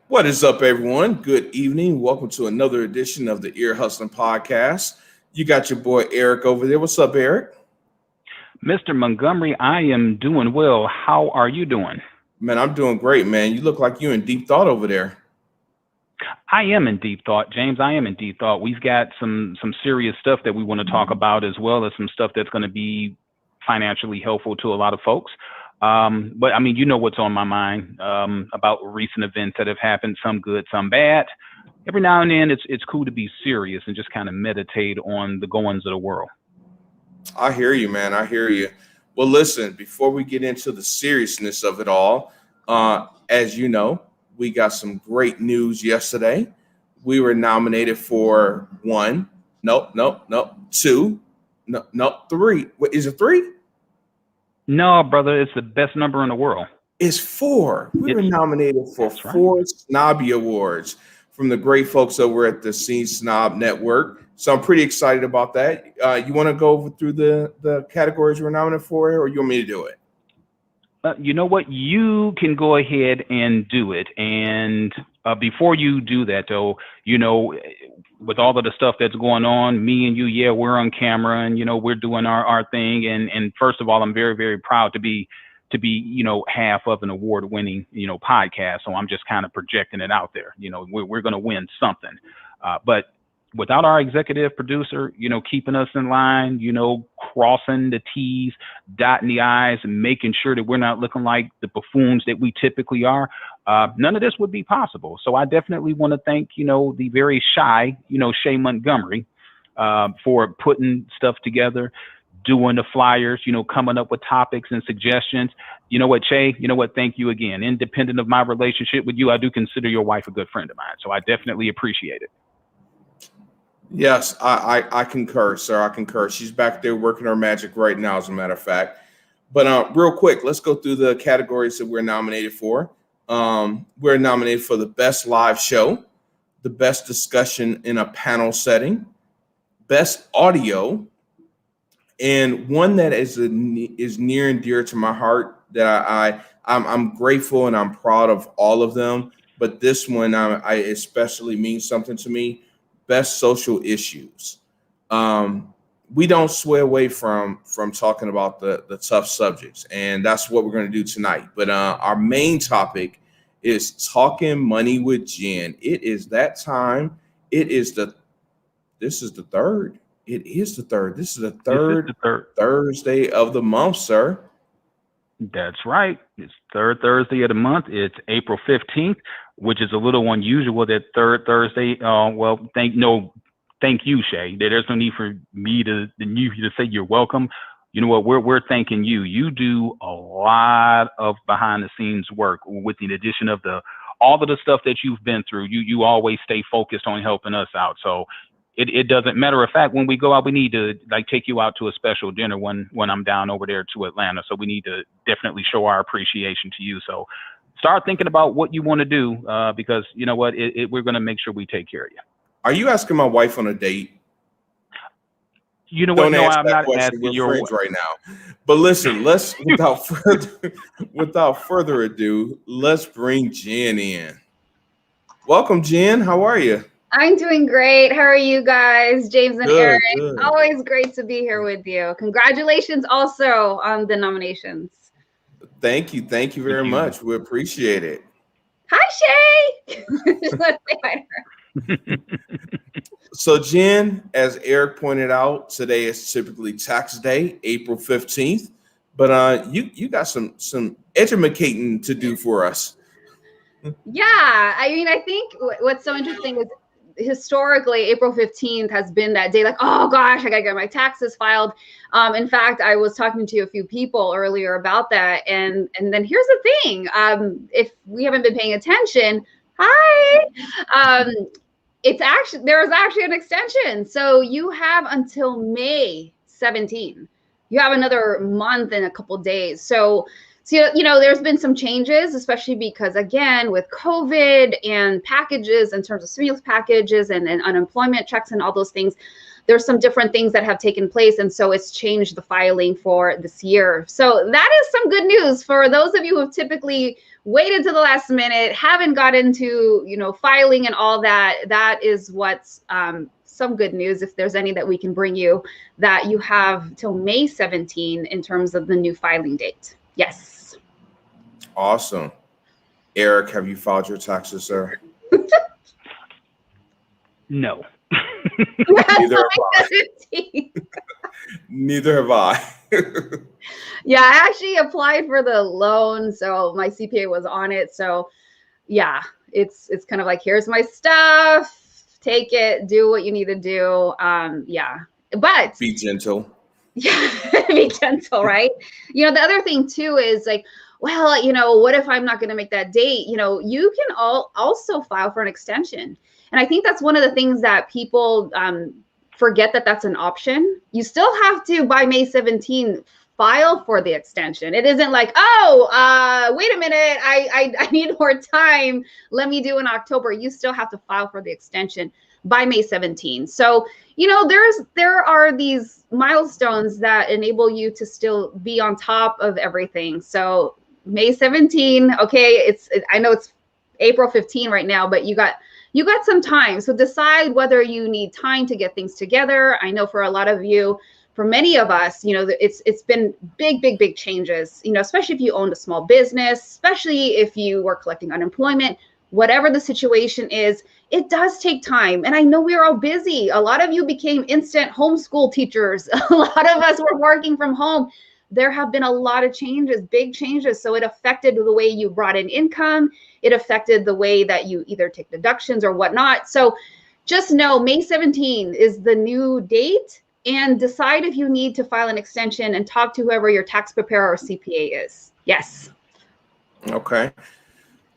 What is up, everyone? Good evening. Welcome to another edition of the Ear Hustling Podcast. You got your boy Eric over there. What's up, Eric? Mr. Montgomery, I am doing well. How are you doing? Man, I'm doing great, man. You look like you in deep thought over there. I am in deep thought, James. I am in deep thought. We've got some serious stuff that we want to talk about, as well as some stuff that's going to be financially helpful to a lot of folks. But I mean, you know what's on my mind about recent events that have happened, some good, some bad. Every now and then, it's cool to be serious and just kind of meditate on the goings of the world. I hear you, man. I hear you. Well, listen, before we get into the seriousness of it all, as you know, we got some great news yesterday. We were nominated for one, two, three. What is it, three? No, brother, it's the best number in the world. It's four. We were It's nominated for That's right. four Snobby Awards from the great folks over at the Scene Snob Network. So I'm pretty excited about that. You want to go over through the categories we're nominated for, or you want me to do it? You know what? You can go ahead and do it. And before you do that, though, with all of the stuff that's going on, me and you, yeah, we're on camera and, we're doing our thing. And first of all, I'm very, very proud to be half of an award winning, podcast. So I'm just kind of projecting it out there. We're going to win something. But without our executive producer, keeping us in line, crossing the T's, dotting the I's, and making sure that we're not looking like the buffoons that we typically are, none of this would be possible. So I definitely want to thank, the very shy, Shay Montgomery, for putting stuff together, doing the flyers, coming up with topics and suggestions. You know what, Shay? You know what? Thank you again. Independent of my relationship with you, I do consider your wife a good friend of mine. So I definitely appreciate it. Yes, I concur, sir. I concur. She's back there working her magic right now, as a matter of fact. But real quick, let's go through the categories that we're nominated for. We're nominated for the best live show, the best discussion in a panel setting, best audio, and one that is near and dear to my heart that I'm grateful and I'm proud of all of them. But this one I especially means something to me. Best social issues. We don't sway away from talking about the tough subjects, and that's what we're going to do tonight. But our main topic is talking money with Jen. It is that time. This is the third. It is the third. This is the This is third the third. Thursday of the month, sir. That's right. It's third Thursday of the month. It's April 15th, which is a little unusual that third Thursday. Thank you, Shay. There's no need for me to say you're welcome. You know what? We're thanking you. You do a lot of behind the scenes work with the addition of all of the stuff that you've been through. You always stay focused on helping us out. So it doesn't matter of fact, when we go out, we need to take you out to a special dinner when I'm down over there to Atlanta. So we need to definitely show our appreciation to you. So start thinking about what you want to do, because you know what, we're going to make sure we take care of you. Are you asking my wife on a date? You know what? Don't No, answer I'm that not question. asking We're your. friends right now. But listen, let's without further ado, let's bring Jen in. Welcome, Jen. How are you? I'm doing great. How are you guys? James and Good, Eric. good. Always great to be here with you. Congratulations also on the nominations. Thank you very Thank you. much. We appreciate it. Hi, Shay. Just want to say hi to her. So, Jen, as Eric pointed out, today is typically tax day, April 15th. But you got some educating to do for us. Yeah, I mean, I think what's so interesting is historically April 15th has been that day, like, oh gosh, I gotta get my taxes filed. In fact, I was talking to a few people earlier about that, and then here's the thing: if we haven't been paying attention, there is actually an extension, so you have until May 17th. You have another month and a couple days. So, there's been some changes, especially because, again, with COVID and packages in terms of stimulus packages and unemployment checks and all those things, there's some different things that have taken place. And so it's changed the filing for this year. So that is some good news for those of you who have typically waited to the last minute, haven't got into, filing and all that, that is what's some good news, if there's any that we can bring you, that you have till May 17 in terms of the new filing date. Yes. Awesome. Eric, have you filed your taxes, sir? No. Neither have I. Neither have I. Yeah, I actually applied for the loan, so my CPA was on it. So yeah, it's kind of like, here's my stuff, take it, do what you need to do. Yeah, but Be gentle. Yeah, be gentle, right? The other thing too is like, well, what if I'm not going to make that date? You can also file for an extension. And I think that's one of the things that people forget, that that's an option. You still have to, by May 17, file for the extension. It isn't like, wait a minute, I need more time, let me do in October. You still have to file for the extension by May 17. So, there are these milestones that enable you to still be on top of everything. So May 17, okay, I know it's April 15 right now, but you got some time. So decide whether you need time to get things together. I know for a lot of you, for many of us, it's been big changes, especially if you owned a small business, especially if you were collecting unemployment, whatever the situation is, it does take time. And I know we're all busy. A lot of you became instant homeschool teachers. A lot of us were working from home. There have been a lot of changes, big changes. So it affected the way you brought in income. It affected the way that you either take deductions or whatnot. So just know May 17 is the new date, and decide if you need to file an extension and talk to whoever your tax preparer or CPA is. Yes. Okay.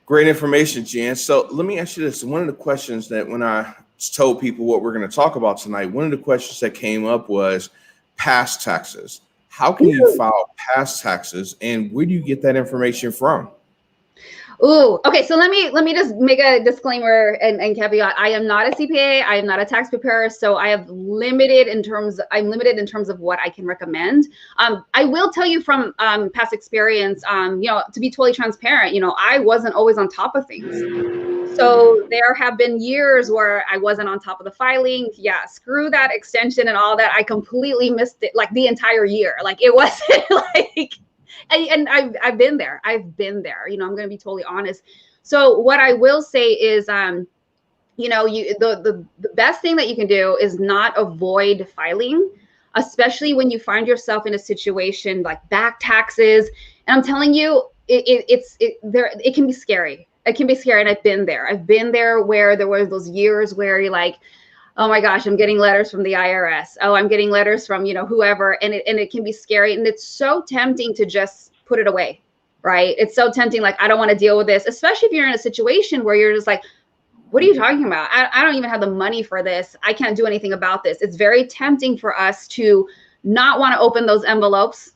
Great information, Jan. So let me ask you this. One of the questions that when I told people what we're going to talk about tonight, one of the questions that came up was past taxes. How can you file past taxes, and where do you get that information from? Ooh, okay. So let me just make a disclaimer and caveat. I am not a CPA. I am not a tax preparer. So I'm limited in terms of what I can recommend. I will tell you from past experience, to be totally transparent, I wasn't always on top of things. So there have been years where I wasn't on top of the filing. Yeah, screw that extension and all that. I completely missed it, like the entire year. Like it wasn't like. And I've been there. I'm going to be totally honest. So what I will say is, the best thing that you can do is not avoid filing, especially when you find yourself in a situation like back taxes. And I'm telling you, it can be scary. It can be scary. And I've been there where there were those years where you're like, oh my gosh, I'm getting letters from the IRS. Oh, I'm getting letters from, whoever. And it can be scary. And it's so tempting to just put it away, right? It's so tempting. Like, I don't want to deal with this, especially if you're in a situation where you're just like, what are you talking about? I don't even have the money for this. I can't do anything about this. It's very tempting for us to not want to open those envelopes.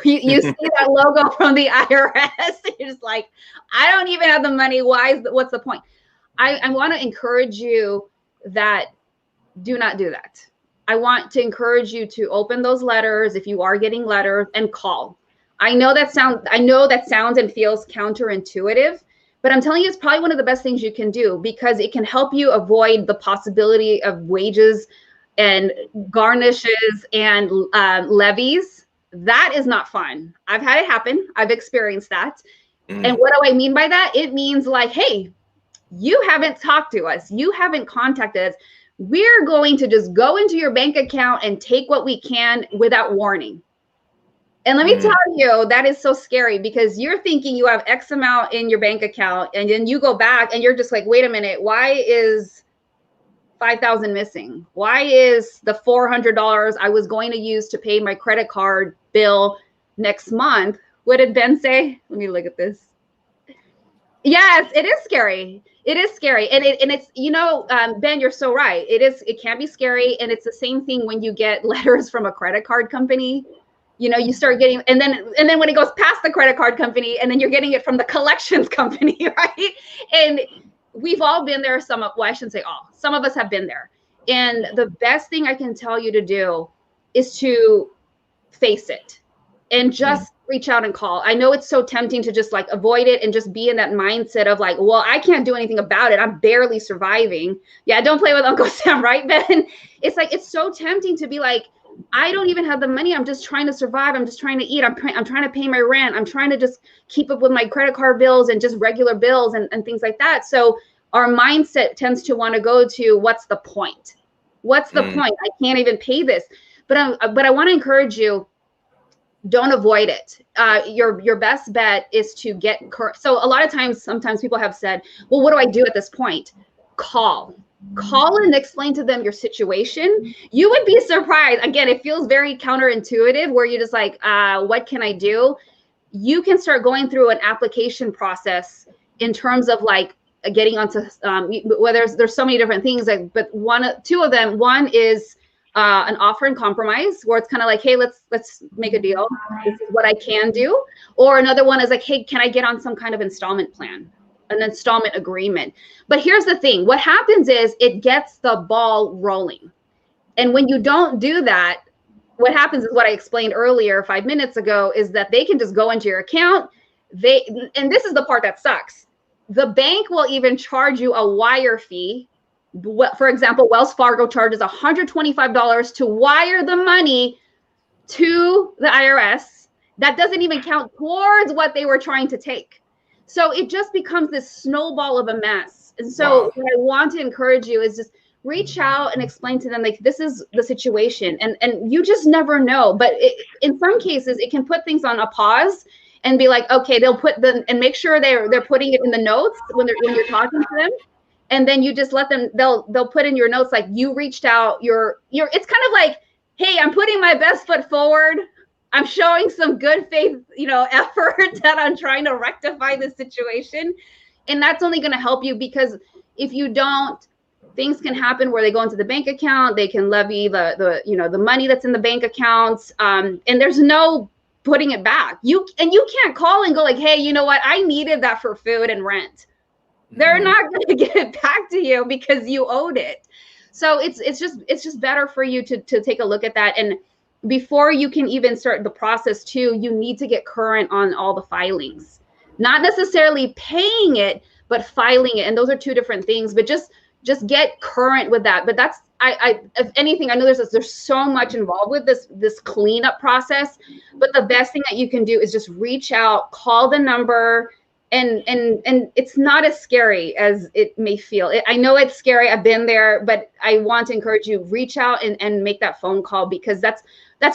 You see that logo from the IRS. You're just like, I don't even have the money. What's the point? I want to encourage you that do not do that. I want to encourage you to open those letters if you are getting letters, and call. I know that sounds and feels counterintuitive, but I'm telling you, it's probably one of the best things you can do, because it can help you avoid the possibility of wages and garnishes and levies. That is not fun. I've had it happen. I've experienced that. And what do I mean by that? It means like, hey, you haven't talked to us. You haven't contacted us. We're going to just go into your bank account and take what we can without warning. And let me tell you, that is so scary, because you're thinking you have X amount in your bank account, and then you go back and you're just like, wait a minute, why is $5,000 missing? Why is the $400 I was going to use to pay my credit card bill next month? What did Ben say? Let me look at this. Yes, it is scary. It is scary. And it's, Ben, you're so right. It can be scary. And it's the same thing when you get letters from a credit card company. You start getting, and then when it goes past the credit card company, and then you're getting it from the collections company, right? And we've all been there. I shouldn't say all. Some of us have been there. And the best thing I can tell you to do is to face it and just reach out and call. I know it's so tempting to just like avoid it and just be in that mindset of like, well, I can't do anything about it. I'm barely surviving. Yeah, don't play with Uncle Sam, right, Ben? It's like, it's so tempting to be like, I don't even have the money. I'm just trying to survive. I'm just trying to eat. I'm trying to pay my rent. I'm trying to just keep up with my credit card bills and just regular bills and things like that. So our mindset tends to want to go to, what's the point? What's the point? I can't even pay this. But I want to encourage you, don't avoid it. Your best bet is to get current. So a lot of times, sometimes people have said, well, what do I do at this point? Call and explain to them your situation. You would be surprised. Again, it feels very counterintuitive where you're just like, what can I do? You can start going through an application process in terms of like getting onto, whether there's so many different things, but two of them, one is an offer and compromise where it's kind of like, hey, let's make a deal. This is what I can do. Or another one is like, hey, can I get on some kind of installment plan, an installment agreement? But here's the thing. What happens is it gets the ball rolling. And when you don't do that, what happens is what I explained earlier 5 minutes ago is that they can just go into your account. And this is the part that sucks. The bank will even charge you a wire fee. For example, Wells Fargo charges $125 to wire the money to the IRS. That doesn't even count towards what they were trying to take. So it just becomes this snowball of a mess. And so what I want to encourage you is just reach out and explain to them, like, this is the situation. And you just never know. But in some cases, it can put things on a pause and be like, okay, they'll put and make sure they're putting it in the notes when you're talking to them. And then you just let them, they'll put in your notes, like, you reached out, it's kind of like, hey, I'm putting my best foot forward. I'm showing some good faith, effort that I'm trying to rectify this situation. And that's only going to help you, because if you don't, things can happen where they go into the bank account, they can levy the money that's in the bank accounts. And there's no putting it back. You can't call and go like, hey, you know what? I needed that for food and rent. They're not going to get it back to you because you owed it. So it's just better for you to take a look at that. And before you can even start the process too, you need to get current on all the filings, not necessarily paying it, but filing it. And those are two different things, but just get current with that. But that's, if anything, I know there's so much involved with this cleanup process, but the best thing that you can do is just reach out, call the number. And it's not as scary as it may feel. I know it's scary. I've been there, but I want to encourage you, reach out and make that phone call, because that's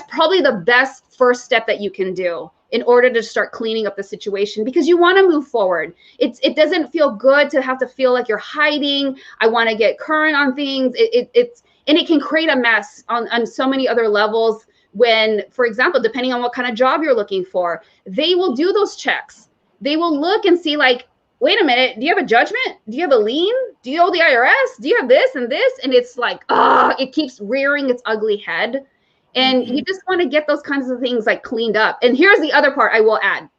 probably the best first step that you can do in order to start cleaning up the situation, because you want to move forward. It doesn't feel good to have to feel like you're hiding. I want to get current on things. And it can create a mess on so many other levels when, for example, depending on what kind of job you're looking for, they will do those checks. They will look and see, like, wait a minute, do you have a judgment? Do you have a lien? Do you owe the IRS? Do you have this and this? And it's like, it keeps rearing its ugly head. And you just want to get those kinds of things like cleaned up. And here's the other part I will add.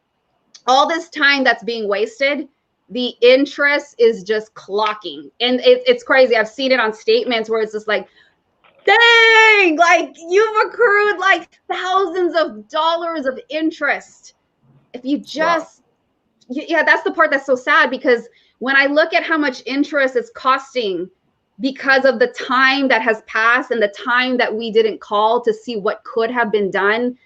All this time that's being wasted, the interest is just clocking. And it's crazy. I've seen it on statements where it's just like, dang, like, you've accrued like thousands of dollars of interest. If you just... Yeah, that's the part that's so sad, because when I look at how much interest it's costing because of the time that has passed and the time that we didn't call to see what could have been done,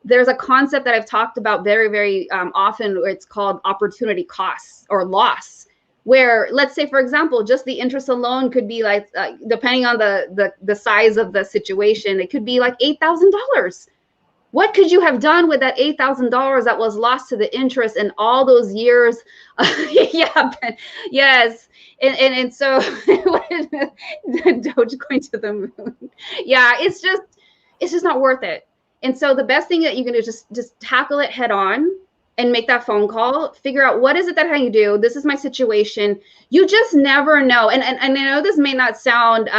there's a concept that I've talked about very, very often, where it's called opportunity costs or loss, where, let's say, for example, just the interest alone could be like, depending on the size of the situation, it could be like $8,000. What could you have done with that $8,000 that was lost to the interest in all those years? Yeah, yes. And so Doge going to the moon. Yeah, it's just not worth it. And so the best thing that you can do is just tackle it head on and make that phone call, figure out what is it that I can do. This is my situation. You just never know. And I know this may not sound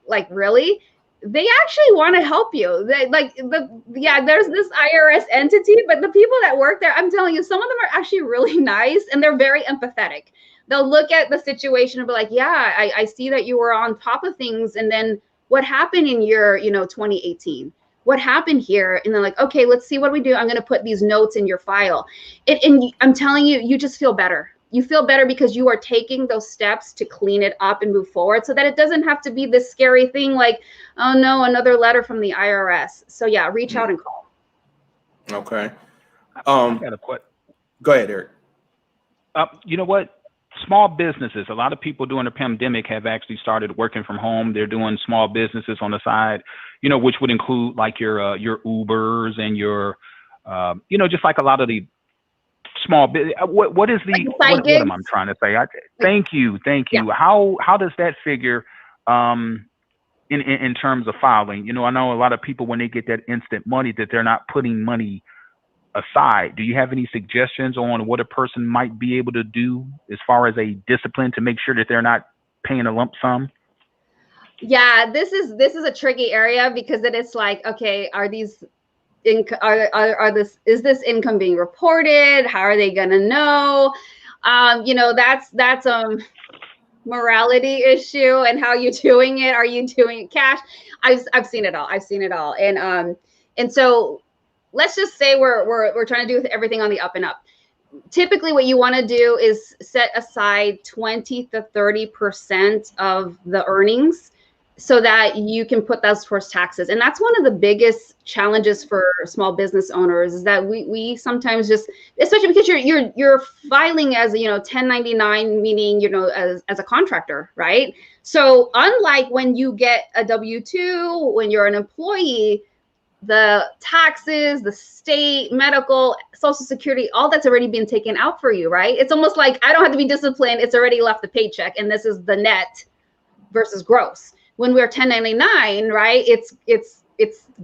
like really, they actually want to help you. There's this IRS entity, but the people that work there, I'm telling you, some of them are actually really nice and they're very empathetic. They'll look at the situation and be like, yeah, I see that you were on top of things. And then what happened in year, 2018? what happened here? And they're like, okay, let's see what we do. I'm going to put these notes in your file. And I'm telling you, you just feel better. You feel better because you are taking those steps to clean it up and move forward so that it doesn't have to be this scary thing like, oh no, another letter from the IRS. So yeah, reach out and call. Okay. I got a question. Go ahead, Eric. You know what? Small businesses, a lot of people during the pandemic have actually started working from home. They're doing small businesses on the side, you know, which would include like your Ubers and your, you know, just like a lot of the small business. What is the, what am I trying to say? Thank you. Yeah. How does that figure in terms of filing? You know, I know a lot of people, when they get that instant money, that they're not putting money aside. Do you have any suggestions on what a person might be able to do as far as a discipline to make sure that they're not paying a lump sum? Yeah, this is a tricky area because it is like, okay, are these is this income being reported? How are they gonna know? You know, that's morality issue and how you're doing it. Are you doing it cash? I've seen it all. And so let's just say we're trying to do everything on the up and up. Typically what you want to do is set aside 20 to 30% of the earnings so that you can put those towards taxes. And that's one of the biggest challenges for small business owners is that we sometimes just, especially because you're filing as, you know, 1099, meaning, you know, as a contractor, right? So unlike when you get a W-2, when you're an employee, the taxes, the state, medical, social security, all that's already been taken out for you, right? It's almost like I don't have to be disciplined. It's already left the paycheck. And this is the net versus gross. When we're 1099, right, it's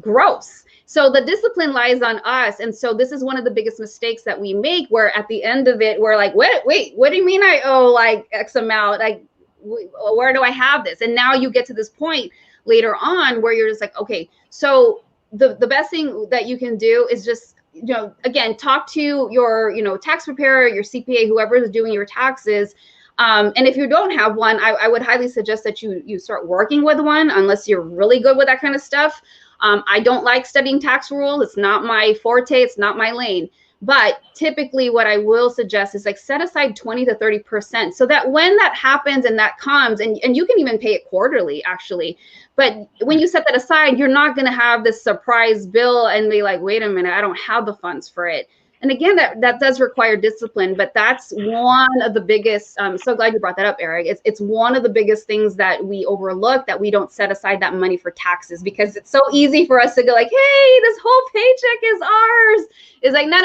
gross. So the discipline lies on us. And so this is one of the biggest mistakes that we make, where at the end of it, we're like, wait, what do you mean I owe like X amount? Like, where do I have this? And now you get to this point later on where you're just like, okay, so the best thing that you can do is just, you know, again, talk to your, you know, tax preparer, your CPA, whoever is doing your taxes. And if you don't have one, I would highly suggest that you start working with one, unless you're really good with that kind of stuff. I don't like studying tax rules. It's not my forte. It's not my lane. But typically what I will suggest is like set aside 20 to 30% so that when that happens and that comes, and you can even pay it quarterly actually. But when you set that aside, you're not going to have this surprise bill and be like, wait a minute, I don't have the funds for it. And again, that does require discipline, but that's one of the biggest, so glad you brought that up, Eric. It's one of the biggest things that we overlook, that we don't set aside that money for taxes, because it's so easy for us to go like, hey, this whole paycheck is ours. It's like, no.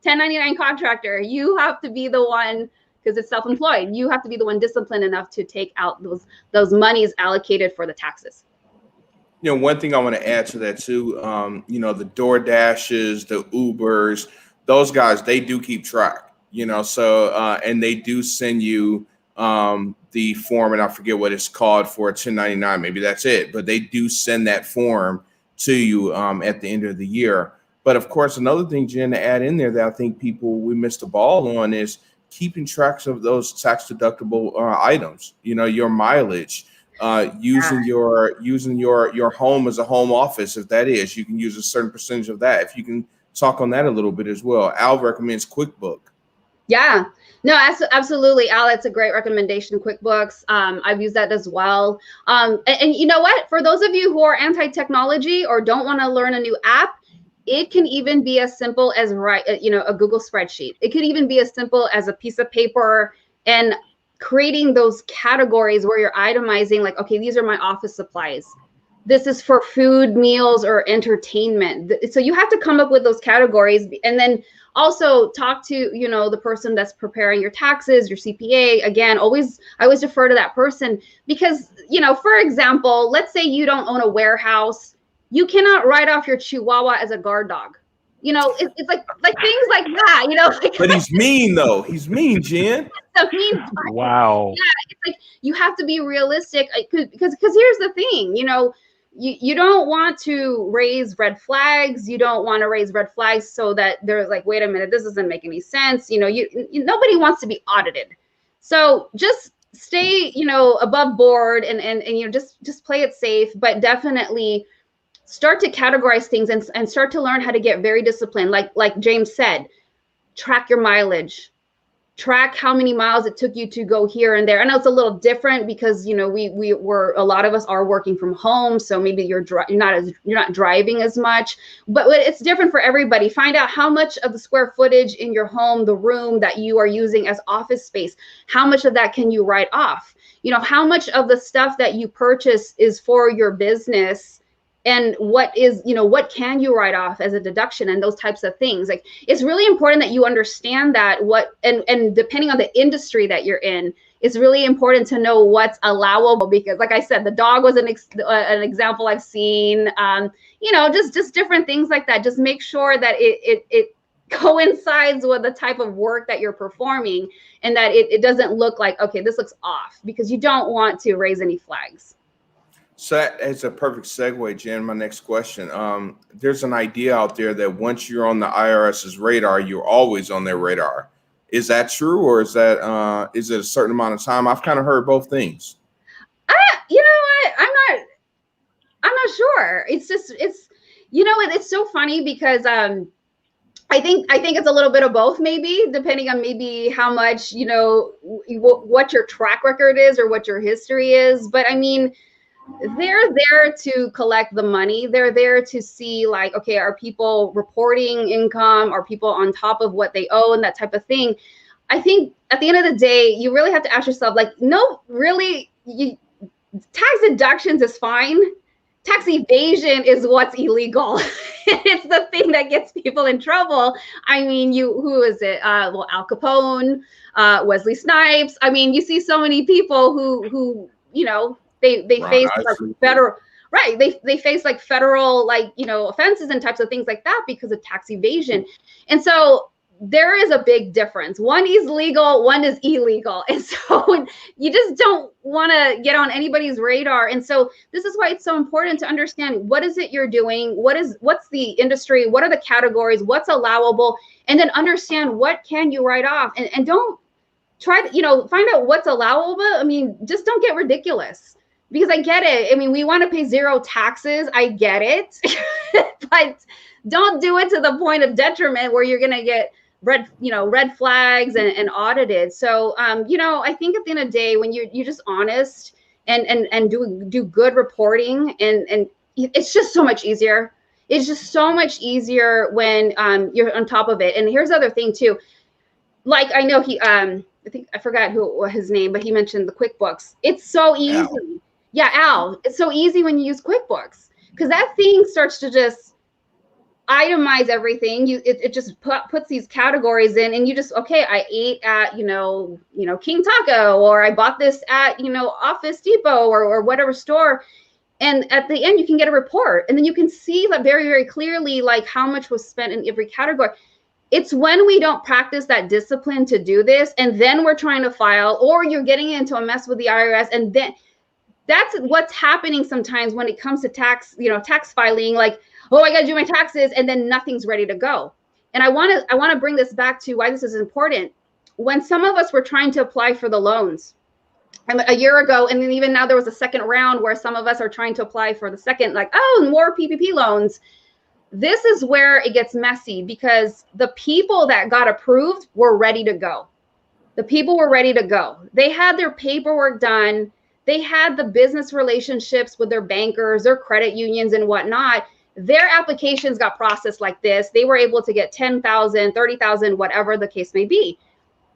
1099 contractor, you have to be the one, because it's self-employed. You have to be the one disciplined enough to take out those monies allocated for the taxes. You know, one thing I want to add to that too, you know, the DoorDashes, the Ubers, those guys, they do keep track, you know, so, and they do send you the form, and I forget what it's called for a 1099, maybe that's it, but they do send that form to you at the end of the year. But of course, another thing, Jen, to add in there that I think we missed the ball on is keeping tracks of those tax deductible items, you know, your mileage, using your home as a home office. If that is, you can use a certain percentage of that. If you can talk on that a little bit as well. Al recommends QuickBook. Yeah, no, absolutely, Al. It's a great recommendation, QuickBooks. I've used that as well. And you know what? For those of you who are anti-technology or don't want to learn a new app, it can even be as simple as a Google spreadsheet. It could even be as simple as a piece of paper and creating those categories where you're itemizing like, okay, these are my office supplies. This is for food, meals, or entertainment. So you have to come up with those categories, and then also talk to, you know, the person that's preparing your taxes, your CPA. Again, I always defer to that person, because, you know, for example, let's say you don't own a warehouse. You cannot write off your Chihuahua as a guard dog. You know, it's like things like that, you know. Like, but he's mean though. He's mean, Jen. Wow. Yeah, it's like you have to be realistic, because here's the thing, you know, you don't want to raise red flags. You don't want to raise red flags so that they're like, wait a minute, this doesn't make any sense. You know, nobody wants to be audited. So just stay, you know, above board and you know, just play it safe, but definitely start to categorize things and start to learn how to get very disciplined. Like James said, track your mileage, track how many miles it took you to go here and there. I know it's a little different because, you know, a lot of us are working from home, so maybe you're not driving as much, but it's different for everybody. Find out how much of the square footage in your home, the room that you are using as office space, how much of that can you write off? You know, how much of the stuff that you purchase is for your business, and what can you write off as a deduction, and those types of things. Like, it's really important that you understand that and depending on the industry that you're in, it's really important to know what's allowable, because like I said, the dog was an example I've seen, you know, just different things like that. Just make sure that it coincides with the type of work that you're performing, and that it doesn't look like, okay, this looks off, because you don't want to raise any flags. So that is a perfect segue, Jen. My next question. There's an idea out there that once you're on the IRS's radar, you're always on their radar. Is that true, or is it a certain amount of time? I've kind of heard both things. You know what? I'm not sure. It's so funny because I think it's a little bit of both, maybe, depending on maybe how much, you know, what your track record is or what your history is. But I mean, they're there to collect the money. They're there to see, like, okay, are people reporting income? Are people on top of what they owe and that type of thing? I think at the end of the day, you really have to ask yourself, like, no, really, tax deductions is fine. Tax evasion is what's illegal. It's the thing that gets people in trouble. I mean, who is it? Well, Al Capone, Wesley Snipes. I mean, you see so many people who you know, they face like federal, right? They face like federal, like, you know, offenses and types of things like that because of tax evasion. And so there is a big difference. One is legal, one is illegal. And so you just don't want to get on anybody's radar. And so this is why it's so important to understand, what is it you're doing? What's the industry? What are the categories? What's allowable? And then understand, what can you write off? And don't try to, you know, find out what's allowable. I mean, just don't get ridiculous. Because I get it. I mean, we want to pay zero taxes. I get it. But don't do it to the point of detriment where you're going to get red flags and audited. So, you know, I think at the end of the day, when you're just honest and do good reporting, and it's just so much easier. It's just so much easier when you're on top of it. And here's the other thing too. Like, I know I think I forgot his name, but he mentioned the QuickBooks. It's so easy. Al. Yeah, Al. It's so easy when you use QuickBooks, because that thing starts to just itemize everything. It just puts these categories in, and you just, okay, I ate at, you know, King Taco, or I bought this at, you know, Office Depot or whatever store. And at the end, you can get a report, and then you can see that very, very clearly, like, how much was spent in every category. It's when we don't practice that discipline to do this, and then we're trying to file, or you're getting into a mess with the IRS, and then that's what's happening sometimes when it comes to tax filing. Like, oh, I got to do my taxes, and then nothing's ready to go. And I want to bring this back to why this is important. When some of us were trying to apply for the loans a year ago, and then even now there was a second round where some of us are trying to apply for the second, like, oh, more PPP loans. This is where it gets messy, because the people that got approved were ready to go. The people were ready to go. They had their paperwork done. They had the business relationships with their bankers, their credit unions and whatnot. Their applications got processed like this. They were able to get 10,000, 30,000, whatever the case may be.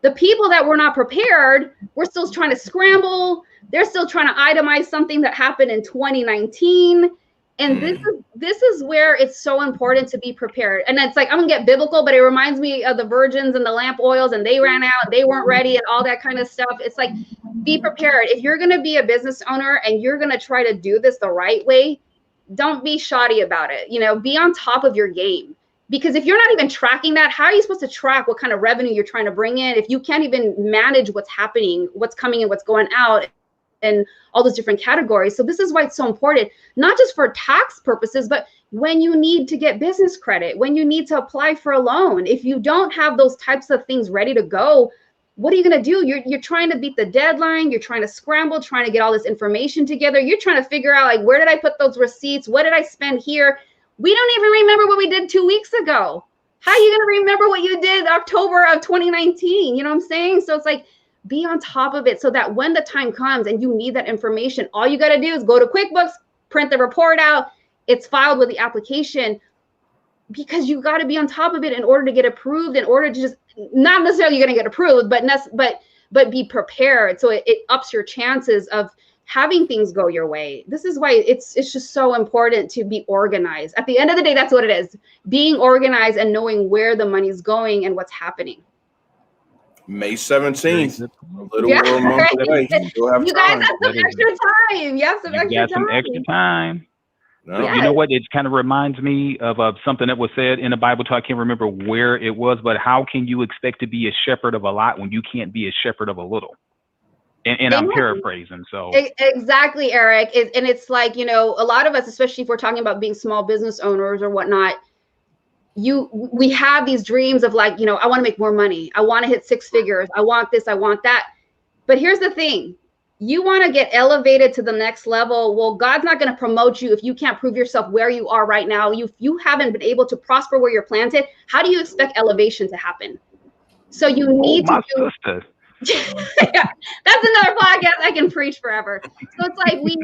The people that were not prepared were still trying to scramble. They're still trying to itemize something that happened in 2019. And this is where it's so important to be prepared. And it's like, I'm gonna get biblical, but it reminds me of the virgins and the lamp oils, and they ran out, they weren't ready, and all that kind of stuff. It's like, be prepared. If you're gonna be a business owner and you're gonna try to do this the right way, don't be shoddy about it. You know, be on top of your game. Because if you're not even tracking that, how are you supposed to track what kind of revenue you're trying to bring in if you can't even manage what's happening, what's coming in, what's going out, and all those different categories? So this is why it's so important, not just for tax purposes, but when you need to get business credit, when you need to apply for a loan. If you don't have those types of things ready to go, what are you going to do? You're trying to beat the deadline. You're trying to scramble, trying to get all this information together. You're trying to figure out, like, where did I put those receipts? What did I spend here? We don't even remember what we did 2 weeks ago. How are you going to remember what you did October of 2019? You know what I'm saying? So it's like, be on top of it so that when the time comes and you need that information, all you got to do is go to QuickBooks, print the report out. It's filed with the application, because you got to be on top of it in order to get approved, in order to just, not necessarily you're going to get approved, but be prepared. So it ups your chances of having things go your way. This is why it's just so important to be organized. At the end of the day, that's what it is. Being organized and knowing where the money's going and what's happening. May 17th, a little Yeah, over a month away. You guys have some extra time. You have some extra time. No. Yes. You know what? It kind of reminds me of something that was said in the Bible. I can't remember where it was, but how can you expect to be a shepherd of a lot when you can't be a shepherd of a little? And I'm paraphrasing. So exactly, Eric. And it's like, you know, a lot of us, especially if we're talking about being small business owners or whatnot, we have these dreams of, like, you know, I want to make more money. I want to hit 6 figures. I want this. I want that. But here's the thing. You want to get elevated to the next level. Well, God's not going to promote you if you can't prove yourself where you are right now. You haven't been able to prosper where you're planted. How do you expect elevation to happen? So you need to do. Yeah, that's another podcast I can preach forever. So it's like we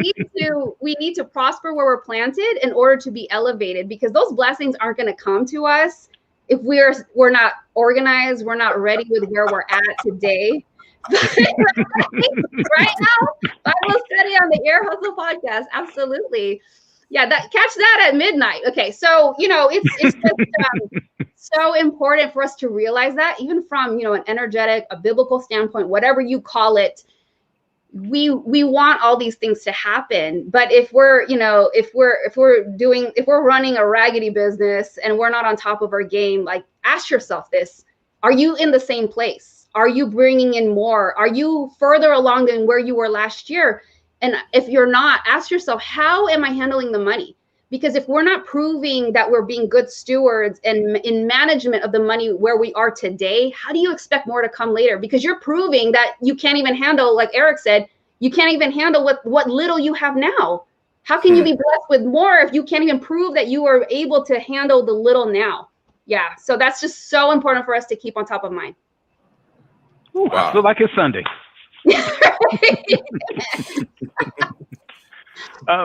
need to prosper where we're planted in order to be elevated, because those blessings aren't going to come to us if we're not organized, we're not ready with where we're at today. Right now, Bible study on the Ear Hustle podcast. Absolutely. Yeah, catch that at midnight. Okay, so you know it's just so important for us to realize that, even from, you know, an energetic, a biblical standpoint, whatever you call it, we want all these things to happen. But if we're, you know, if we're running a raggedy business and we're not on top of our game, like, ask yourself this: are you in the same place? Are you bringing in more? Are you further along than where you were last year? And if you're not, ask yourself, how am I handling the money? Because if we're not proving that we're being good stewards and in management of the money where we are today, how do you expect more to come later? Because you're proving that you can't even handle, like Eric said, you can't even handle what little you have now. How can you be blessed with more if you can't even prove that you are able to handle the little now? Yeah, so that's just so important for us to keep on top of mind. Ooh, wow. I feel like it's Sunday.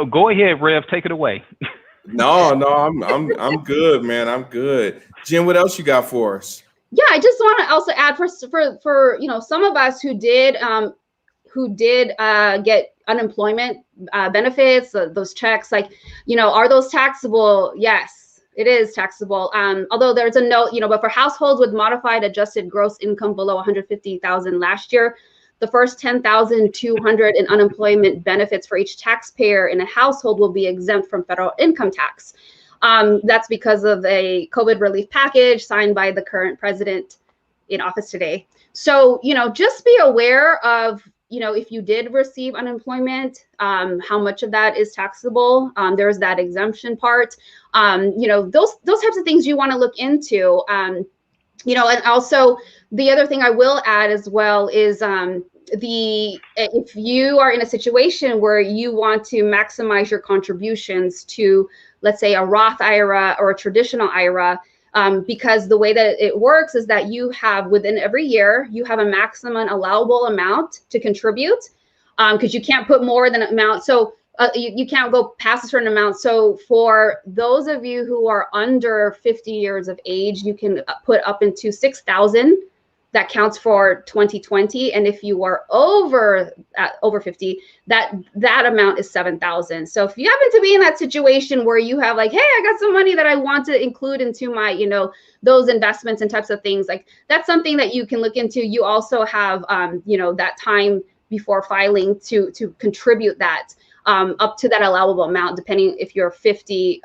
Go ahead, Rev. Take it away. No, I'm good, man. I'm good. Jen, what else you got for us? Yeah, I just want to also add for you know, some of us who did get unemployment benefits, those checks, like, you know, are those taxable? Yes. It is taxable. Although there's a note, you know, but for households with modified adjusted gross income below 150,000 last year, the first 10,200 in unemployment benefits for each taxpayer in a household will be exempt from federal income tax. That's because of a COVID relief package signed by the current president in office today. So, you know, just be aware of, you know, if you did receive unemployment, how much of that is taxable. There's that exemption part. You know, those types of things you want to look into. You know, and also the other thing I will add as well is if you are in a situation where you want to maximize your contributions to, let's say, a Roth IRA or a traditional IRA, because the way that it works is that you have, within every year, you have a maximum allowable amount to contribute, because you can't put more than an amount. So you can't go past a certain amount. So for those of you who are under 50 years of age, you can put up into 6,000. That counts for 2020. And if you are over 50, that amount is 7,000. So if you happen to be in that situation where you have, like, hey, I got some money that I want to include into my, you know, those investments and types of things, like, that's something that you can look into. You also have, you know, that time before filing to contribute that up to that allowable amount, depending if you're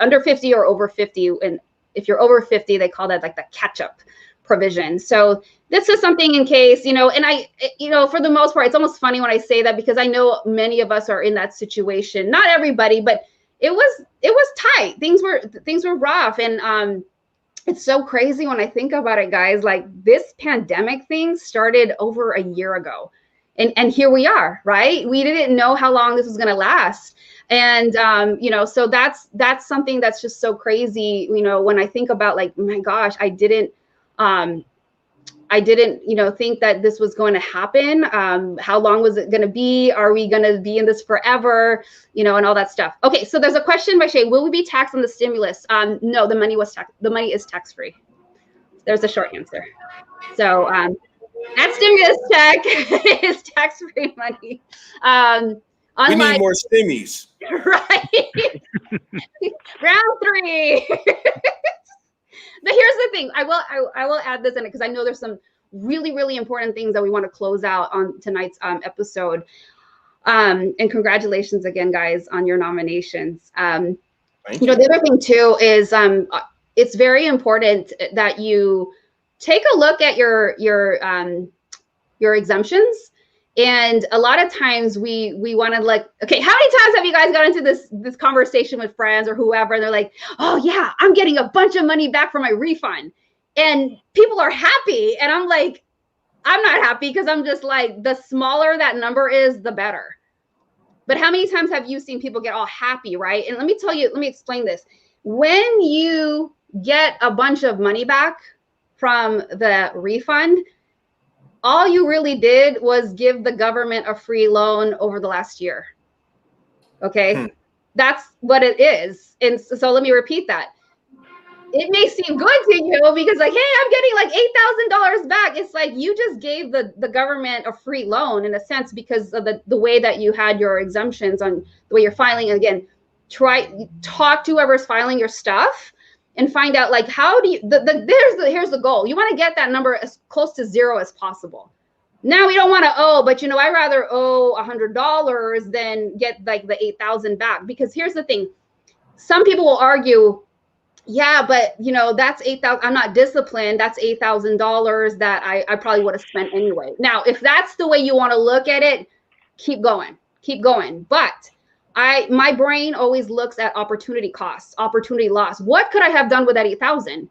under 50 or over 50. And if you're over 50, they call that like the catch-up provision. So this is something in case, you know, and you know, for the most part, it's almost funny when I say that, because I know many of us are in that situation. Not everybody, but it was tight. Things were rough. And it's so crazy when I think about it, guys. Like this pandemic thing started over a year ago. And here we are, right? We didn't know how long this was going to last. And, so that's something that's just so crazy. When I think about like, my gosh, I didn't, think that this was going to happen. How long was it going to be? Are we going to be in this forever? And all that stuff. Okay. So there's a question by Shay. Will we be taxed on the stimulus? No, the money is tax-free. There's a short answer. So, that stimulus check is tax-free money. We need more stimmies. Right. Round 3. But here's the thing. I will add this in it because I know there's some really, really important things that we want to close out on tonight's episode. And congratulations again, guys, on your nominations. The other thing too is it's very important that you take a look at your exemptions. And a lot of times we want to like, okay, how many times have you guys got into this conversation with friends or whoever, and they're like, oh yeah, I'm getting a bunch of money back for my refund. And people are happy. And I'm like, I'm not happy because I'm just like, the smaller that number is, the better. But how many times have you seen people get all happy, right? And let me explain this. When you get a bunch of money back from the refund, all you really did was give the government a free loan over the last year. Okay. That's what it is. And so let me repeat that. It may seem good to you because like, hey, I'm getting like $8,000 back. It's like you just gave the government a free loan in a sense because of the way that you had your exemptions on the way you're filing. And again, talk to whoever's filing your stuff and find out like how do you here's the goal. You want to get that number as close to 0 as possible. Now we don't want to owe, but I'd rather owe $100 than get like the 8,000 back, because here's the thing. Some people will argue, yeah, but that's 8,000. I'm not disciplined. That's $8,000 that I probably would have spent anyway. Now, if that's the way you want to look at it, keep going. But my brain always looks at opportunity costs, opportunity loss. What could I have done with that 8,000?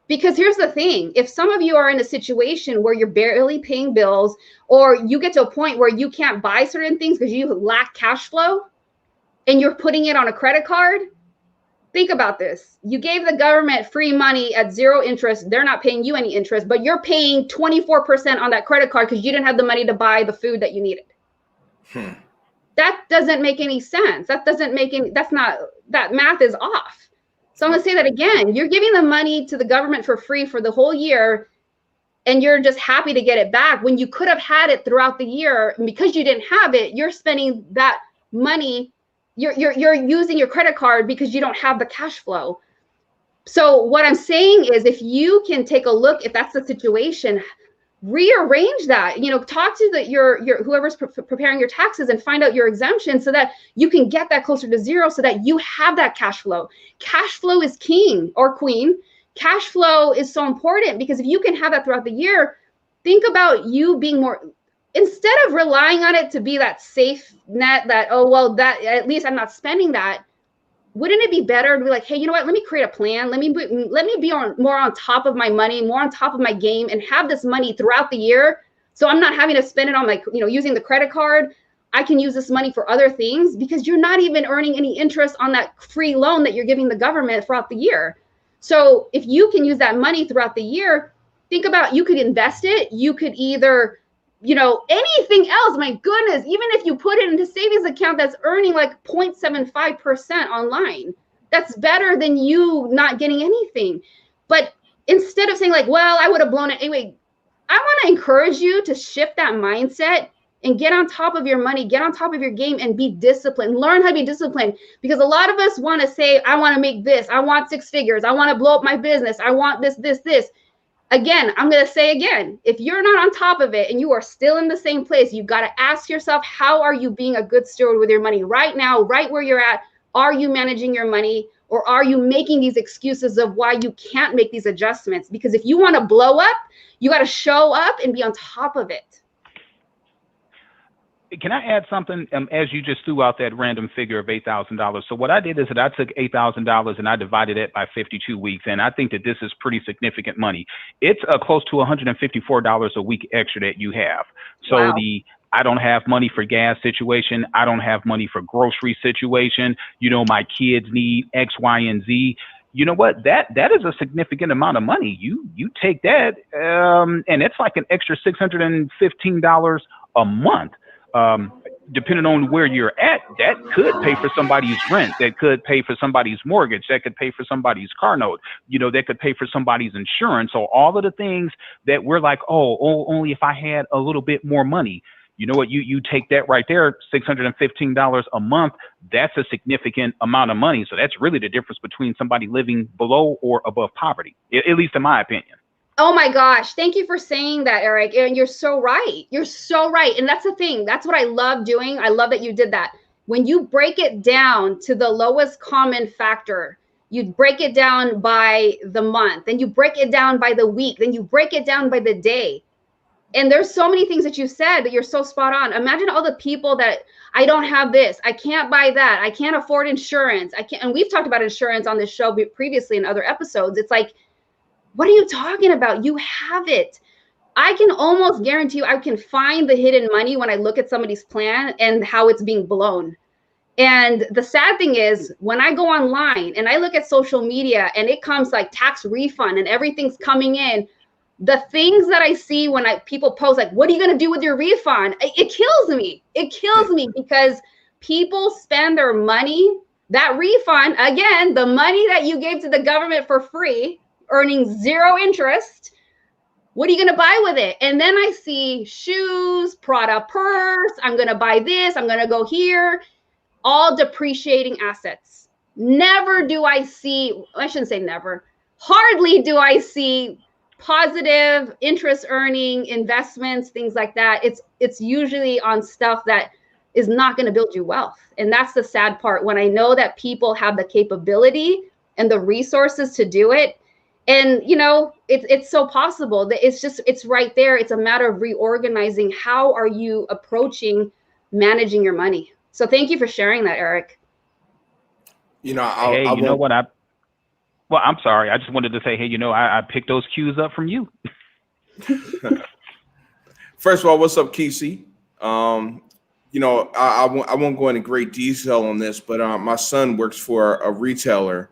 Because here's the thing. If some of you are in a situation where you're barely paying bills, or you get to a point where you can't buy certain things because you lack cash flow and you're putting it on a credit card, think about this. You gave the government free money at 0 interest. They're not paying you any interest, but you're paying 24% on that credit card because you didn't have the money to buy the food that you needed. That doesn't make any sense. That math is off. So I'm going to say that again. You're giving the money to the government for free for the whole year, and you're just happy to get it back when you could have had it throughout the year. And because you didn't have it, you're spending that money. You're using your credit card because you don't have the cash flow. So what I'm saying is, if you can take a look, if that's the situation, rearrange that. Talk to your whoever's preparing your taxes and find out your exemption so that you can get that closer to 0, so that you have that cash flow. Cash flow is king or queen. Cash flow is so important because if you can have that throughout the year, think about you being more, instead of relying on it to be that safe net that, oh, well, that at least I'm not spending that. Wouldn't it be better to be like, hey, you know what? Let me create a plan. Let me be more on top of my money, more on top of my game, and have this money throughout the year. So I'm not having to spend it on like, using the credit card. I can use this money for other things because you're not even earning any interest on that free loan that you're giving the government throughout the year. So if you can use that money throughout the year, think about, you could invest it. You could either, anything else, my goodness, even if you put it into savings account that's earning like 0.75% online, that's better than you not getting anything. But instead of saying like, well, I would have blown it anyway, I want to encourage you to shift that mindset and get on top of your money, get on top of your game, and be disciplined. Learn how to be disciplined, because a lot of us want to say, I want to make this, I want 6 figures, I want to blow up my business, I want this. Again, I'm going to say again, if you're not on top of it and you are still in the same place, you've got to ask yourself, how are you being a good steward with your money right now, right where you're at? Are you managing your money, or are you making these excuses of why you can't make these adjustments? Because if you want to blow up, you got to show up and be on top of it. can I add something? As you just threw out that random figure of $8,000. So what I did is that I took $8,000 and I divided it by 52 weeks. And I think that this is pretty significant money. It's close to $154 a week extra that you have. So Wow. I don't have money for gas situation. I don't have money for grocery situation. You know, my kids need X, Y, and Z. You know what? That is a significant amount of money. You take that, and it's like an extra $615 a month. Depending on where you're at, that could pay for somebody's rent, that could pay for somebody's mortgage, that could pay for somebody's car note, you know, that could pay for somebody's insurance. So all of the things that we're like, oh, only if I had a little bit more money. You know what, you take that right there, $615 a month, that's a significant amount of money. So that's really the difference between somebody living below or above poverty, at least in my opinion. Oh my gosh. Thank you for saying that, Eric. And you're so right. You're so right. And that's the thing. That's what I love doing. I love that you did that. When you break it down to the lowest common factor, you break it down by the month, then you break it down by the week, then you break it down by the day. And there's so many things that you said that you're so spot on. Imagine all the people that I don't have this, I can't buy that, I can't afford insurance. I can't. And we've talked about insurance on this show previously in other episodes. It's like, what are you talking about? You have it. I can almost guarantee you I can find the hidden money when I look at somebody's plan and how it's being blown. And the sad thing is when I go online and I look at social media and it comes like tax refund and everything's coming in, the things that I see when people post like, what are you going to do with your refund? It kills me. It kills me because people spend their money, that refund, again, the money that you gave to the government for free, earning zero interest. What are you going to buy with it? And then I see shoes, Prada purse. I'm going to buy this. I'm going to go here. All depreciating assets. Never do I see, I shouldn't say never, hardly do I see positive interest earning investments, things like that. It's usually on stuff that is not going to build you wealth. And that's the sad part, when I know that people have the capability and the resources to do it. And, you know, it's so possible that it's right there. It's a matter of reorganizing. How are you approaching managing your money? So thank you for sharing that, Eric. You know, you know what? Well, I'm sorry. I just wanted to say, hey, you know, I picked those cues up from you. First of all, what's up, Kesey? You know, I won't go into great detail on this, but my son works for a retailer,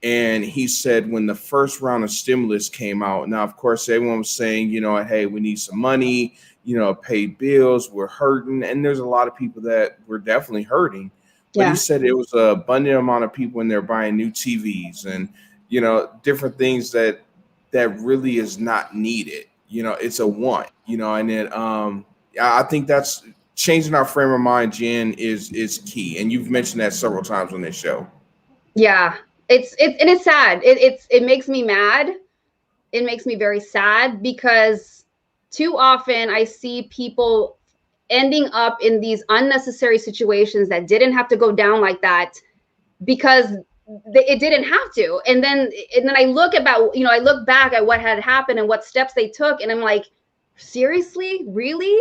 and he said when the first round of stimulus came out, now, of course, everyone was saying, you know, hey, we need some money, you know, pay bills, we're hurting. And there's a lot of people that were definitely hurting. But Yeah. he said it was an abundant amount of people in there buying new TVs and, you know, different things that really is not needed. You know, it's a want, you know, and then I think that's changing our frame of mind, Jen, is key. And you've mentioned that several times on this show. Yeah, it's sad. It makes me mad. It makes me very sad because too often I see people ending up in these unnecessary situations that didn't have to go down like that because it didn't have to. And then I look back at what had happened and what steps they took. And I'm like, seriously, really?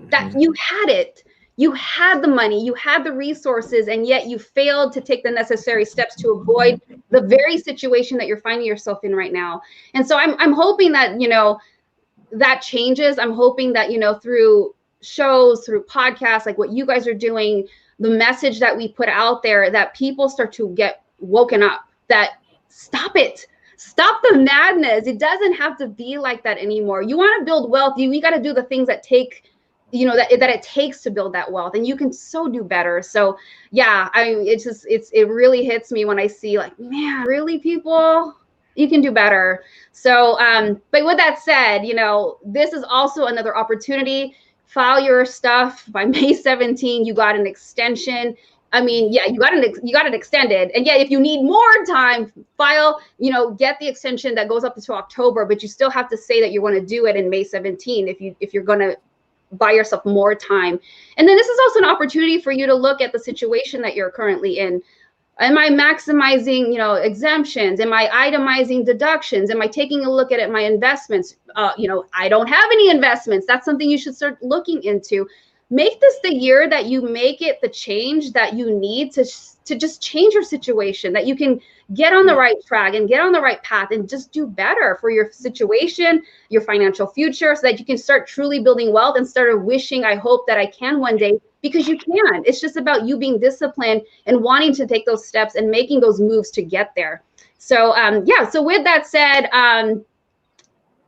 That you had it. You had the money, you had the resources, and yet you failed to take the necessary steps to avoid the very situation that you're finding yourself in right now. And so I'm hoping that, you know, that changes. I'm hoping that, you know, through shows, through podcasts, like what you guys are doing, the message that we put out there, that people start to get woken up, that stop it. Stop the madness. It doesn't have to be like that anymore. You want to build wealth, you got to do the things that take, you know, that it takes to build that wealth, and you can so do better. So yeah, it really hits me when I see like, man, really, people, you can do better. So but with that said, you know, this is also another opportunity. File your stuff by May 17. You got an extension. I mean, yeah, you got it extended. And yeah, if you need more time, file, you know, get the extension that goes up to October, but you still have to say that you want to do it in May 17 if you're going to buy yourself more time. And then this is also an opportunity for you to look at the situation that you're currently in. Am I maximizing, you know, exemptions? Am I itemizing deductions? Am I taking a look at my investments? You know, I don't have any investments. That's something you should start looking into. make this the year that you make it the change that you need to just change your situation, that you can get on the right track and get on the right path and just do better for your situation, your financial future, so that you can start truly building wealth and start wishing, I hope that I can one day, because you can. It's just about you being disciplined and wanting to take those steps and making those moves to get there. So yeah, so with that said,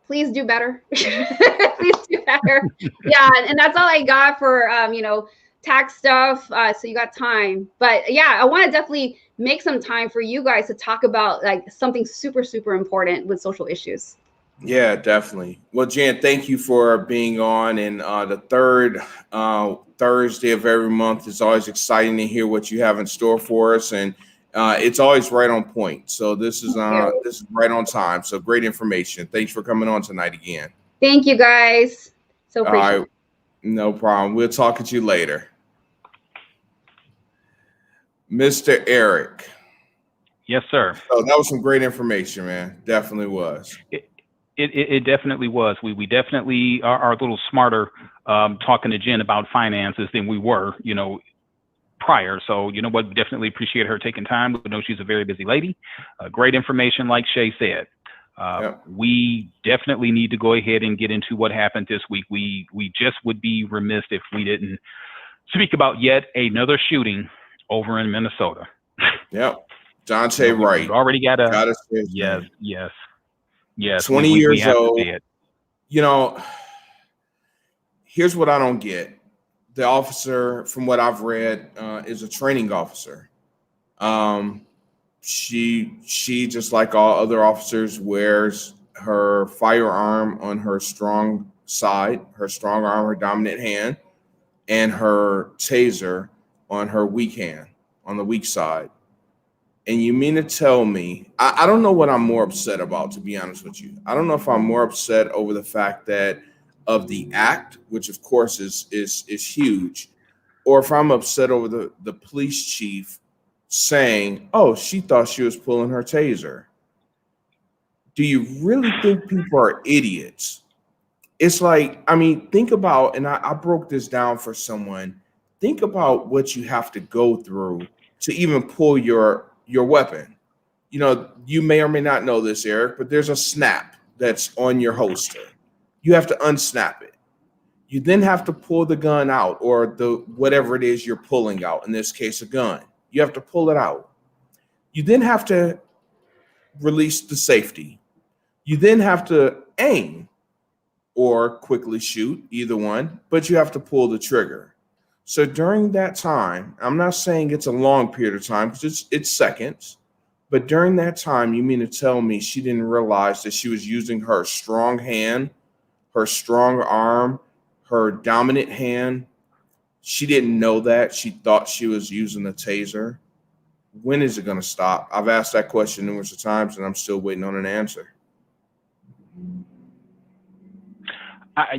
please do better. Please do better. Yeah, and that's all I got for you know, tax stuff. So you got time. But yeah, I want to definitely make some time for you guys to talk about like something super, super important with social issues. Yeah, definitely. Well, Jan, thank you for being on. And the third Thursday of every month is always exciting to hear what you have in store for us. And it's always right on point. So this is right on time. So great information. Thanks for coming on tonight again. Thank you, guys. So appreciate All right. No problem. We'll talk to you later. Mr. Eric. Yes, sir. So that was some great information, man. Definitely was. It definitely was. We definitely are a little smarter talking to Jen about finances than we were, you know, prior. So, you know what, definitely appreciate her taking time. We know she's a very busy lady. Great information, like Shay said. Yep. We definitely need to go ahead and get into what happened this week. We just would be remiss if we didn't speak about yet another shooting over in Minnesota. Yep. Daunte Wright. We've already got a yes. 20 years old. You know, here's what I don't get. The officer, from what I've read, is a training officer. She just like all other officers wears her firearm on her strong side, her strong arm, her dominant hand, and her taser on her weak hand, on the weak side. And you mean to tell me, I don't know what I'm more upset about, to be honest with you. I don't know if I'm more upset over the fact that of the act, which of course is huge, or if I'm upset over the police chief saying, oh, she thought she was pulling her taser. Do you really think people are idiots? It's like, I mean, think about, and I broke this down for someone, think about what you have to go through to even pull your weapon. You know, you may or may not know this, Eric, but there's a snap that's on your holster. You have to unsnap it. You then have to pull the gun out, or the whatever it is you're pulling out, in this case, a gun. You have to pull it out. You then have to release the safety. You then have to aim or quickly shoot, either one, but you have to pull the trigger. So during that time, I'm not saying it's a long period of time because it's seconds, but during that time, you mean to tell me she didn't realize that she was using her strong hand, her strong arm, her dominant hand? She didn't know that. She thought she was using a taser. When is it going to stop? I've asked that question numerous of times, and I'm still waiting on an answer.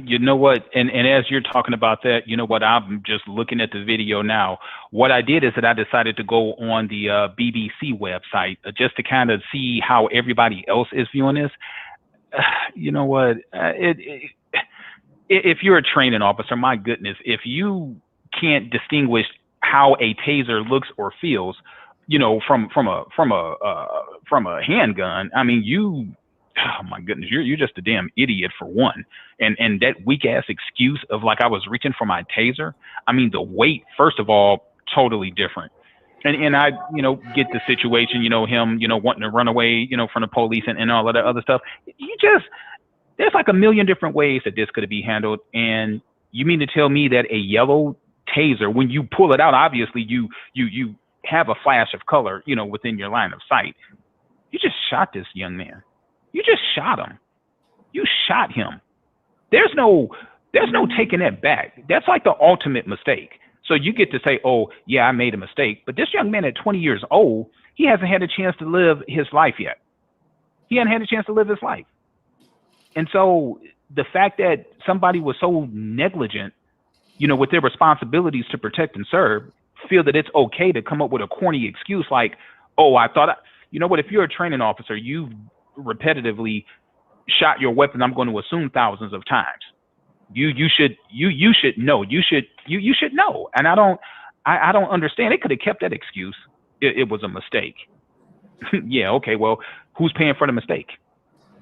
You know what, and as you're talking about that, you know what, I'm just looking at the video now. What I did is that I decided to go on the BBC website just to kind of see how everybody else is viewing this. You know what, if you're a training officer, my goodness, if you can't distinguish how a taser looks or feels, you know, from a handgun, I mean, oh my goodness, you're just a damn idiot for one. And that weak ass excuse of like I was reaching for my taser. I mean, the weight, first of all, totally different. And I, you know, get the situation, you know, him, you know, wanting to run away, you know, from the police and all of that other stuff. There's like a million different ways that this could be handled. And you mean to tell me that a yellow taser, when you pull it out, obviously you have a flash of color, you know, within your line of sight. You just shot this young man. You just shot him. You shot him. There's no taking that back. That's like the ultimate mistake. So you get to say, oh, yeah, I made a mistake. But this young man at 20 years old, he hasn't had a chance to live his life yet. He hasn't had a chance to live his life. And so the fact that somebody was so negligent, you know, with their responsibilities to protect and serve, feel that it's okay to come up with a corny excuse like, oh, you know what, if you're a training officer, you've repetitively shot your weapon, I'm going to assume thousands of times. You should know. You should know. And I don't understand. They could have kept that excuse. It was a mistake. Yeah, okay, well, who's paying for the mistake?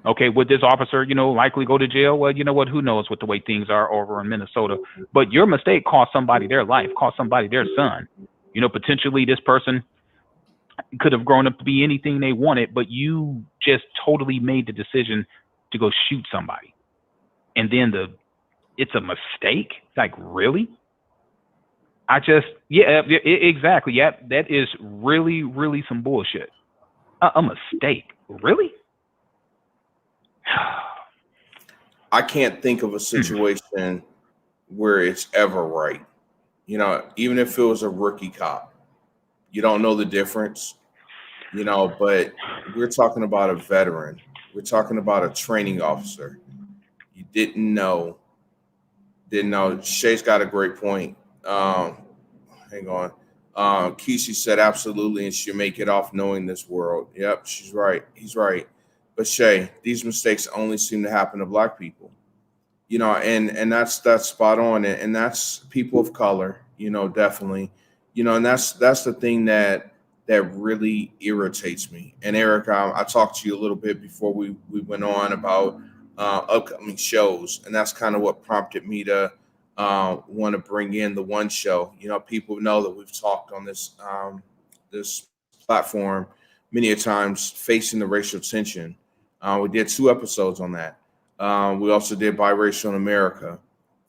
Okay, would this officer, likely go to jail? Well, you know what? Who knows what the way things are over in Minnesota. But your mistake cost somebody their life, cost somebody their son. Potentially this person could have grown up to be anything they wanted, but you just totally made the decision to go shoot somebody. And then it's a mistake? Like, really? Exactly. Yeah, that is really, really some bullshit. A mistake? Really? I can't think of a situation where it's ever right. Even if it was a rookie cop, you don't know the difference, but we're talking about a veteran. We're talking about a training officer. You didn't know. Shay's got a great point. Hang on. Kesey said absolutely, and she'll make it off knowing this world. Yep, she's right. He's right. But Shay, these mistakes only seem to happen to Black people. And that's spot on. And that's people of color, definitely. And that's the thing that really irritates me. And Eric, I talked to you a little bit before we went on about upcoming shows, and that's kind of what prompted me to want to bring in the one show. People know that we've talked on this this platform many a times, facing the racial tension. We did 2 episodes on that. We also did Biracial in America.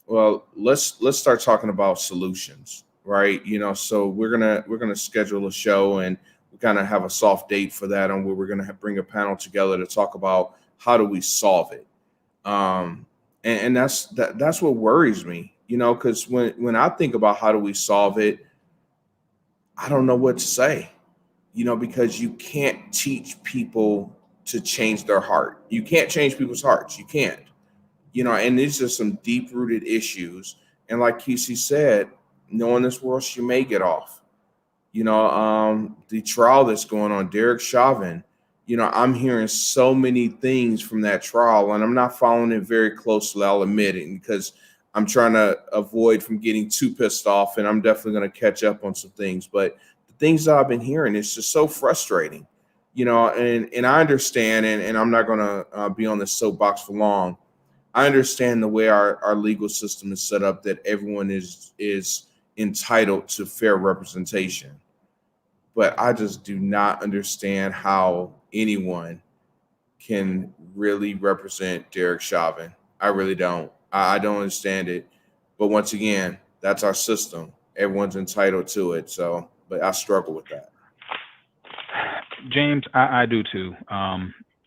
Well, let's start talking about solutions, right? So we're gonna schedule a show, and we kind of have a soft date for that, on where we're gonna bring a panel together to talk about how do we solve it. And that's what worries me, because when I think about how do we solve it, I don't know what to say, because you can't teach people to change their heart. You can't change people's hearts. You can't, and these are some deep rooted issues. And like Kesey said, knowing this world, she may get off. The trial that's going on, Derek Chauvin, I'm hearing so many things from that trial, and I'm not following it very closely, I'll admit it, because I'm trying to avoid from getting too pissed off, and I'm definitely going to catch up on some things. But the things that I've been hearing, it's just so frustrating, and I understand, and I'm not going to be on this soapbox for long. I understand the way our legal system is set up, that everyone is entitled to fair representation. But I just do not understand how anyone can really represent Derek Chauvin. I really don't. I don't understand it. But once again, that's our system. Everyone's entitled to it. So, but I struggle with that. James, I do too.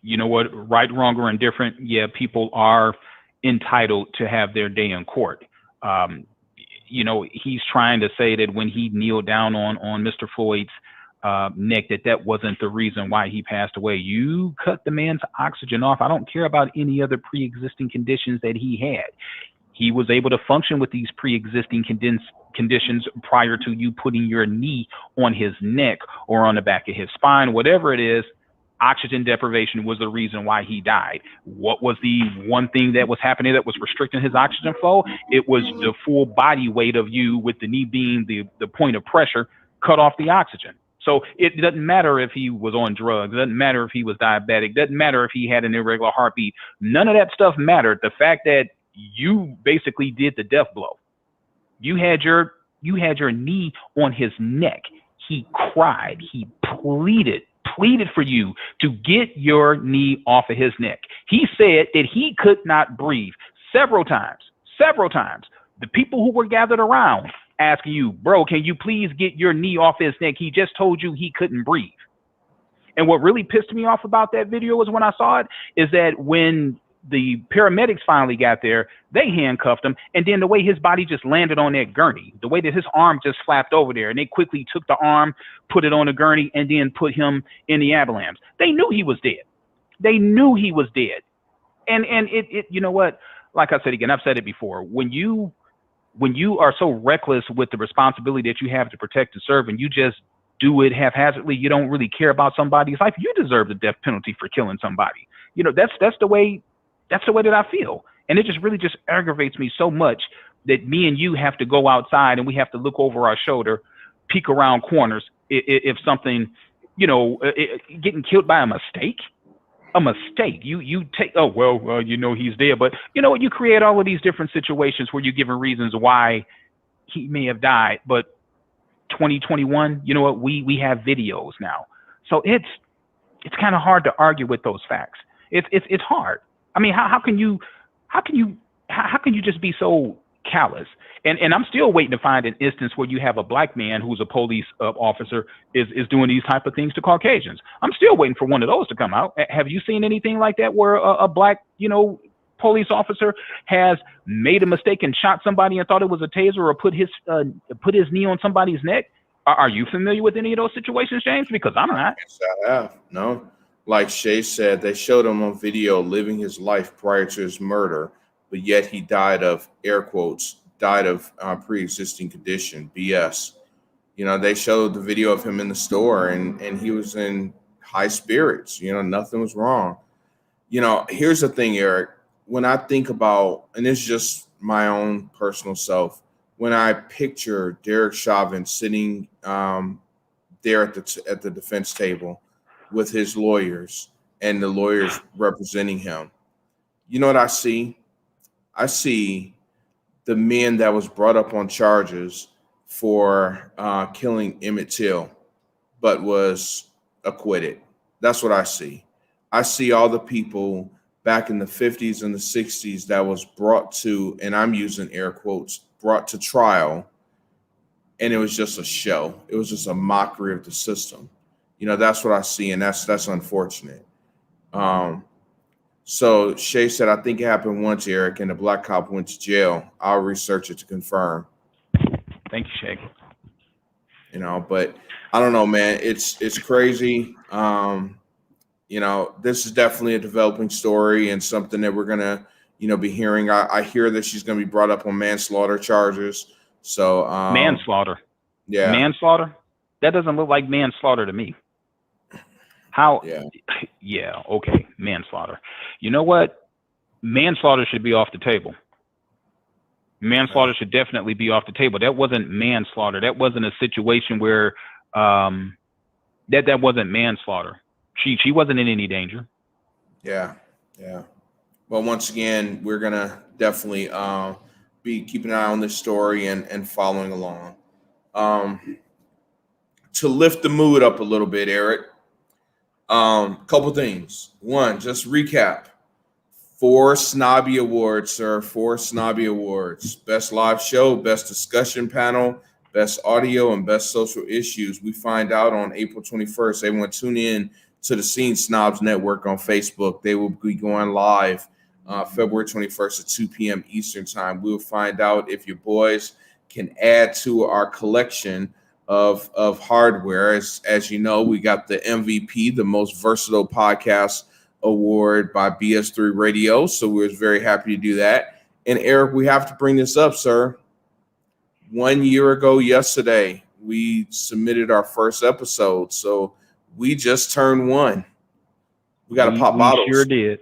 You know what? Right, wrong, or indifferent. Yeah, people are entitled to have their day in court. He's trying to say that when he kneeled down on Mr. Floyd's neck, that wasn't the reason why he passed away. You cut the man's oxygen off. I don't care about any other pre-existing conditions that he had. He was able to function with these pre-existing conditions prior to you putting your knee on his neck or on the back of his spine, whatever it is. Oxygen deprivation was the reason why he died. What was the one thing that was happening that was restricting his oxygen flow? It was the full body weight of you, with the knee being the point of pressure, cut off the oxygen. So it doesn't matter if he was on drugs. It doesn't matter if he was diabetic. It doesn't matter if he had an irregular heartbeat. None of that stuff mattered. The fact that you basically did the death blow. You had your knee on his neck. He cried. He pleaded for you to get your knee off of his neck. He said that he could not breathe several times. The people who were gathered around asking you, bro, can you please get your knee off his neck? He just told you he couldn't breathe. And what really pissed me off about that video was, when I saw it, is that when the paramedics finally got there, they handcuffed him, and then the way his body just landed on that gurney, the way that his arm just flapped over there, and they quickly took the arm, put it on the gurney, and then put him in the ambulance. They knew he was dead. And it you know what? Like I said again, I've said it before. When you are so reckless with the responsibility that you have to protect and serve, and you just do it haphazardly, you don't really care about somebody's life, you deserve the death penalty for killing somebody. That's the way that I feel. And it just really just aggravates me so much that me and you have to go outside and we have to look over our shoulder, peek around corners if something, getting killed by a mistake. A mistake. You take, oh, well, he's dead. But you know what? You create all of these different situations where you're giving reasons why he may have died. But 2021, you know what? We have videos now. So it's kind of hard to argue with those facts. It's hard. I mean, how can you just be so callous? And I'm still waiting to find an instance where you have a black man who's a police officer is doing these type of things to Caucasians. I'm still waiting for one of those to come out. Have you seen anything like that where a black, police officer has made a mistake and shot somebody and thought it was a taser, or put his knee on somebody's neck? Are you familiar with any of those situations, James? Because I'm not. Yes, I have. No. Like Shay said, they showed him on video living his life prior to his murder, but yet he died of, air quotes, pre-existing condition, BS. They showed the video of him in the store and he was in high spirits. Nothing was wrong. Here's the thing, Eric. When I think about, and it's just my own personal self, when I picture Derek Chauvin sitting there at the defense table with his lawyers and the lawyers representing him, you know what I see? I see the man that was brought up on charges for killing Emmett Till, but was acquitted. That's what I see. I see all the people back in the 50s and the 60s that was brought to, and I'm using air quotes, brought to trial, and it was just a show. It was just a mockery of the system. That's what I see, and that's unfortunate. So Shay said, I think it happened once, Eric, and the black cop went to jail. I'll research it to confirm. Thank you, Shay. But I don't know, man. It's crazy. This is definitely a developing story and something that we're gonna, be hearing. I hear that she's gonna be brought up on manslaughter charges. So manslaughter. Yeah. Manslaughter? That doesn't look like manslaughter to me. How? Yeah. Yeah. Okay. Manslaughter. You know what? Manslaughter should be off the table. Manslaughter should definitely be off the table. That wasn't manslaughter. That wasn't a situation where that wasn't manslaughter. She wasn't in any danger. Yeah. Yeah. Well, once again, we're gonna definitely be keeping an eye on this story and following along. To lift the mood up a little bit, Eric. Couple things. One, just recap. 4 Snobby Awards, sir. 4 Snobby Awards. Best live show, best discussion panel, best audio, and best social issues. We find out on April 21st. Everyone tune in to the Scene Snobs Network on Facebook. They will be going live February 21st at 2 p.m. Eastern time. We'll find out if your boys can add to our collection of hardware. As you know, we got the MVP, the most versatile podcast award by BS3 Radio. So we're very happy to do that. And Eric, we have to bring this up, sir. 1 year ago yesterday, we submitted our first episode. So we just turned 1. We got to pop bottles. We sure did.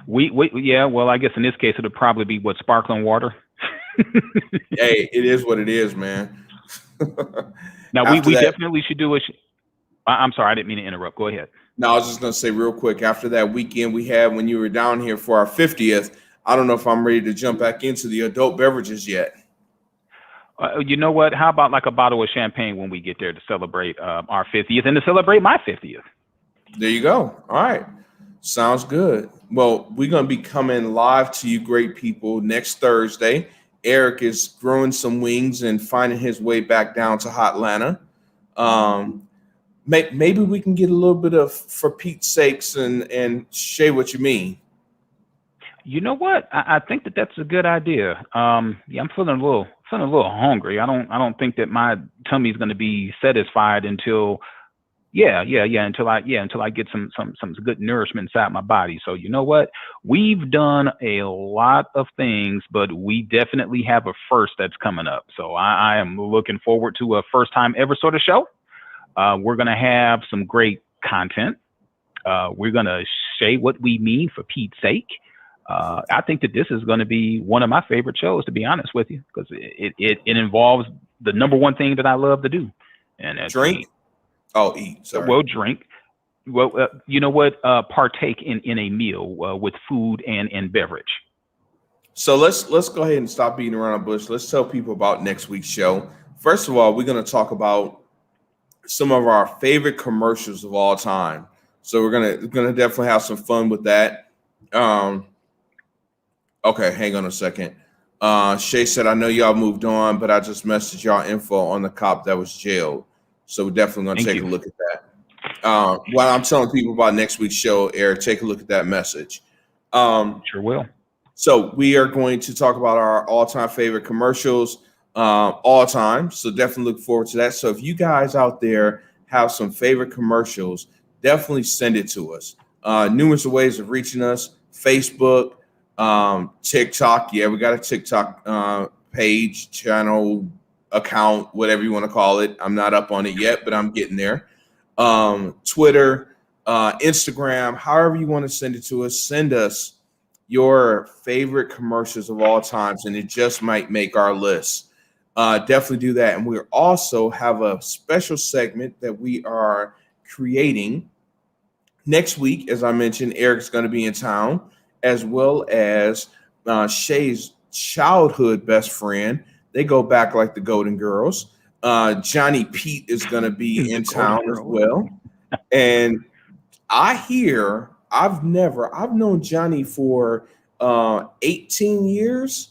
Yeah, well, I guess in this case, it'll probably be sparkling water. Hey, it is what it is, man. Now, we definitely should do it. I'm sorry, I didn't mean to interrupt. Go ahead. No, I was just going to say real quick, after that weekend we had when you were down here for our 50th, I don't know if I'm ready to jump back into the adult beverages yet. You know what? How about like a bottle of champagne when we get there to celebrate our 50th and to celebrate my 50th? There you go. All right. Sounds good. Well, we're going to be coming live to you great people next Thursday. Eric is growing some wings and finding his way back down to Hotlanta. Maybe we can get a little bit of For Pete's Sakes and say what you mean. You know what? I think that's a good idea. Yeah, I'm feeling a little hungry. I don't think that my tummy's going to be satisfied until until I get some good nourishment inside my body. So you know what? We've done a lot of things, but we definitely have a first that's coming up. So I am looking forward to a first time ever sort of show. We're going to have some great content. We're going to say what we mean for Pete's sake. I think that this is going to be one of my favorite shows, to be honest with you, because it involves the number one thing that I love to do, and that's Drink? eat. Oh, eat. Sorry. Well, drink. Well, you know what? Partake in a meal with food and beverage. So let's go ahead and stop beating around the bush. Let's tell people about next week's show. First of all, we're going to talk about some of our favorite commercials of all time. So we're gonna definitely have some fun with that. Okay, hang on a second. Shay said, "I know y'all moved on, but I just messaged y'all info on the cop that was jailed. So we're definitely gonna take a look at that." While I'm telling people about next week's show, Eric, take a look at that message. Sure will. So we are going to talk about our all-time favorite commercials, all time. So definitely look forward to that. So if you guys out there have some favorite commercials, definitely send it to us. Numerous ways of reaching us: Facebook, TikTok. Yeah, we got a TikTok page, channel, account, whatever you want to call it. I'm not up on it yet, but I'm getting there. Twitter, Instagram, however you want to send it to us. Send us your favorite commercials of all times, and it just might make our list. Definitely do that. And we also have a special segment that we are creating next week. As I mentioned, Eric's going to be in town, as well as Shay's childhood best friend. They go back like the Golden Girls. Johnny Pete is going to be in town as well. And I hear I've known Johnny for 18 years,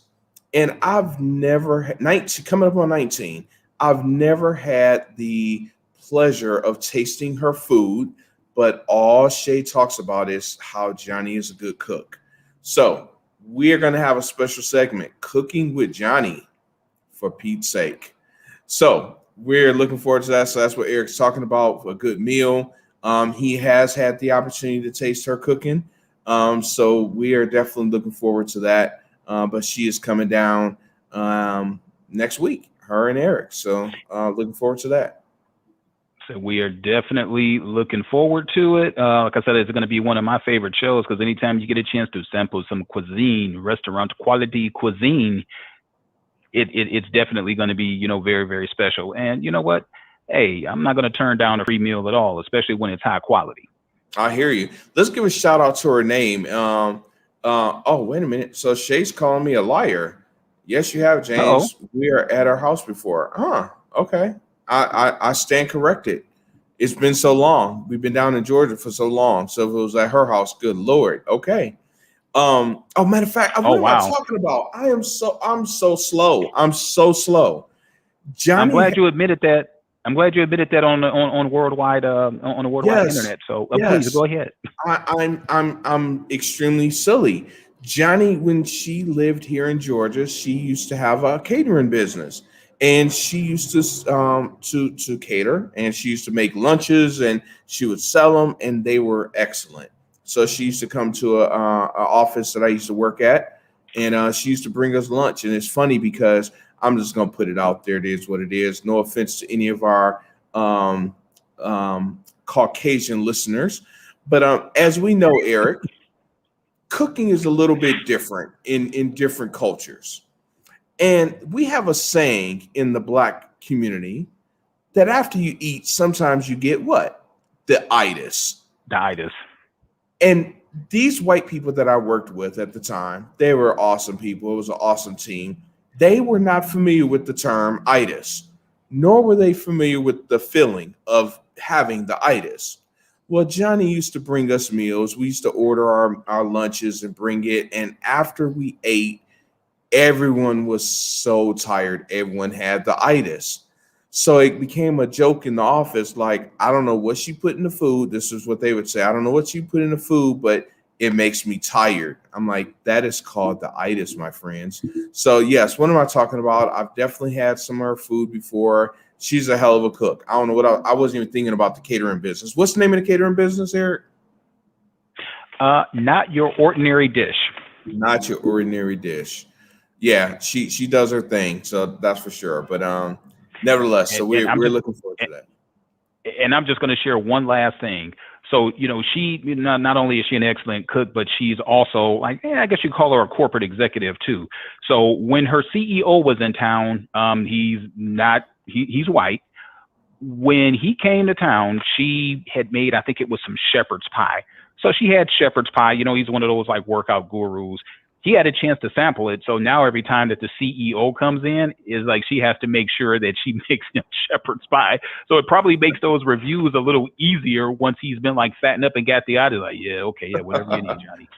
and I've never had 19, coming up on 19. I've never had the pleasure of tasting her food, but all Shay talks about is how Johnny is a good cook. So we're going to have a special segment, Cooking with Johnny, for Pete's sake. So we're looking forward to that. So that's what Eric's talking about, a good meal. He has had the opportunity to taste her cooking. So we are definitely looking forward to that. But she is coming down next week, her and Eric. So looking forward to that. So we are definitely looking forward to it. Like I said, it's going to be one of my favorite shows, because anytime you get a chance to sample some cuisine, restaurant quality cuisine, it's definitely going to be, very, very special. And you know what? Hey, I'm not going to turn down a free meal at all, especially when it's high quality. I hear you. Let's give a shout out to her name. Oh, wait a minute. So Shay's calling me a liar. Yes, you have, James. Uh-oh. We are at her house before. Huh. Okay. I stand corrected. It's been so long. We've been down in Georgia for so long. So if it was at her house, good Lord. Okay. Matter of fact, what am I talking about? I'm so slow. I'm so slow. Johnny, I'm glad you admitted that. On worldwide on the worldwide internet. So please go ahead. I'm extremely silly. Johnny, when she lived here in Georgia, she used to have a catering business, and she used to cater, and she used to make lunches, and she would sell them, and they were excellent. So she used to come to a office that I used to work at, and she used to bring us lunch. And it's funny because I'm just going to put it out there. It is what it is. No offense to any of our Caucasian listeners. But as we know, Eric, cooking is a little bit different in different cultures. And we have a saying in the Black community that after you eat, sometimes you get what? The itis. The itis. And these white people that I worked with at the time, they were awesome people. It was an awesome team. They were not familiar with the term itis, nor were they familiar with the feeling of having the itis. Well, Johnny used to bring us meals. We used to order our lunches and bring it. And after we ate, everyone was so tired. Everyone had the itis. So it became a joke in the office, like, I don't know what she put in the food. This is what they would say. I don't know what you put in the food, but it makes me tired. I'm like, that is called the itis, my friends. So yes, what am I talking about? I've definitely had some of her food before. She's a hell of a cook. I don't know what I wasn't even thinking about the catering business. What's the name of the catering business, Eric? Not Your Ordinary Dish. Not Your Ordinary Dish. Yeah, she does her thing. So that's for sure. But nevertheless, so we're looking forward to that. And I'm just going to share one last thing. So, she not only is she an excellent cook, but she's also like, I guess you call her a corporate executive too. So when her CEO was in town, he's white. When he came to town, she had made, I think it was some shepherd's pie. So she had shepherd's pie. He's one of those like workout gurus. He had a chance to sample it. So now every time that the CEO comes in, is like she has to make sure that she makes him shepherd's pie. So it probably makes those reviews a little easier once he's been like fattened up and got the idea. Like, yeah, okay, yeah, whatever you need, Johnny.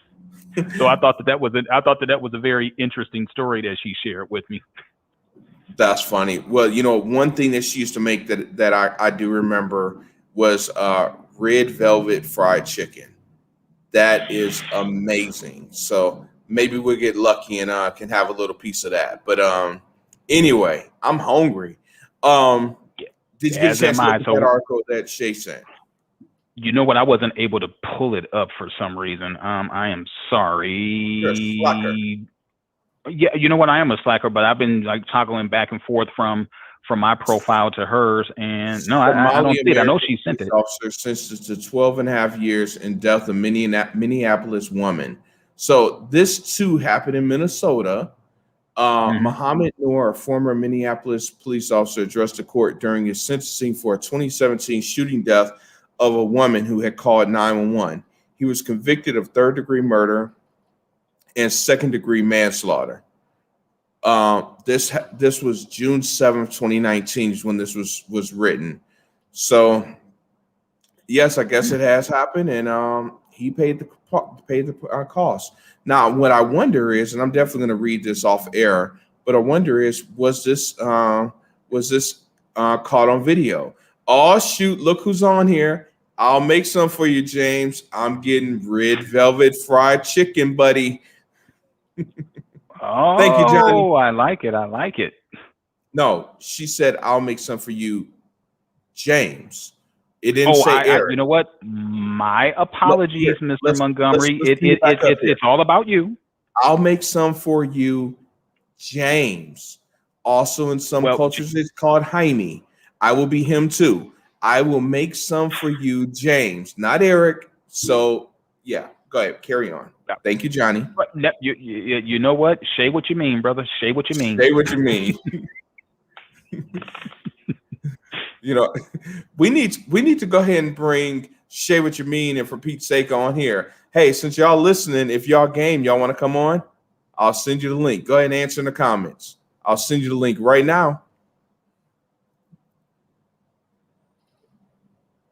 So I thought that was a very interesting story that she shared with me. That's funny. Well, one thing that she used to make that I do remember was red velvet fried chicken. That is amazing. So maybe we'll get lucky and can have a little piece of that. But anyway, I'm hungry. Did you get a chance to look at that article that Shay sent? You know what? I wasn't able to pull it up for some reason. I am sorry. You're a slacker. Yeah, you know what? I am a slacker, but I've been like toggling back and forth from my profile to hers, and no, I don't see it. I know she sent it. Officer sentenced to 12 and a half years in death of Minneapolis woman. So this too happened in Minnesota. Muhammad Noor, a former Minneapolis police officer, addressed the court during his sentencing for a 2017 shooting death of a woman who had called 911. He was convicted of third-degree murder and second-degree manslaughter. This was June 7th, 2019 is when this was written. So yes, I guess it has happened, and he paid the cost. Now, what I wonder is, and I'm definitely going to read this off air, but I wonder is, was this caught on video? Oh shoot! Look who's on here. I'll make some for you, James. I'm getting red velvet fried chicken, buddy. Oh, thank you, Johnny. I like it. No, she said, I'll make some for you, James. It didn't say Eric. You know what? My apologies, Mr. Montgomery. It's all about you. I'll make some for you, James. Also, in some cultures, it's called Jaime. I will be him too. I will make some for you, James, not Eric. So, yeah, go ahead. Carry on. Thank you, Johnny. You know what? Say what you mean, brother. Say what you mean. Say what you mean. We need to go ahead and bring Say What You Mean and For Pete's Sake on here. Hey, since y'all listening, if y'all game, y'all want to come on, I'll send you the link. Go ahead and answer in the comments. I'll send you the link right now.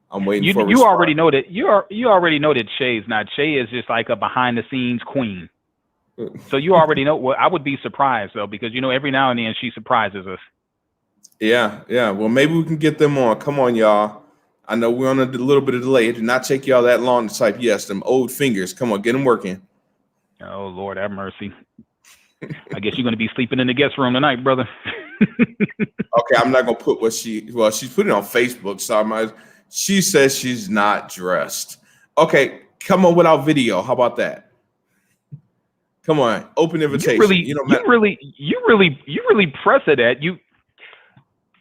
I'm waiting for you already know that you already know that Shay's not. Shay is just like a behind the scenes queen. So you already know. Well, I would be surprised though, because every now and then she surprises us. Yeah. Well, maybe we can get them on. Come on, y'all. I know we're on a little bit of delay. It did not take y'all that long to type yes. Them old fingers. Come on, get them working. Oh Lord, have mercy. I guess you're going to be sleeping in the guest room tonight, brother. Okay, I'm not gonna put what she's putting on Facebook. So she says she's not dressed. Okay, come on without video. How about that? Come on, open invitation. You really press it at you.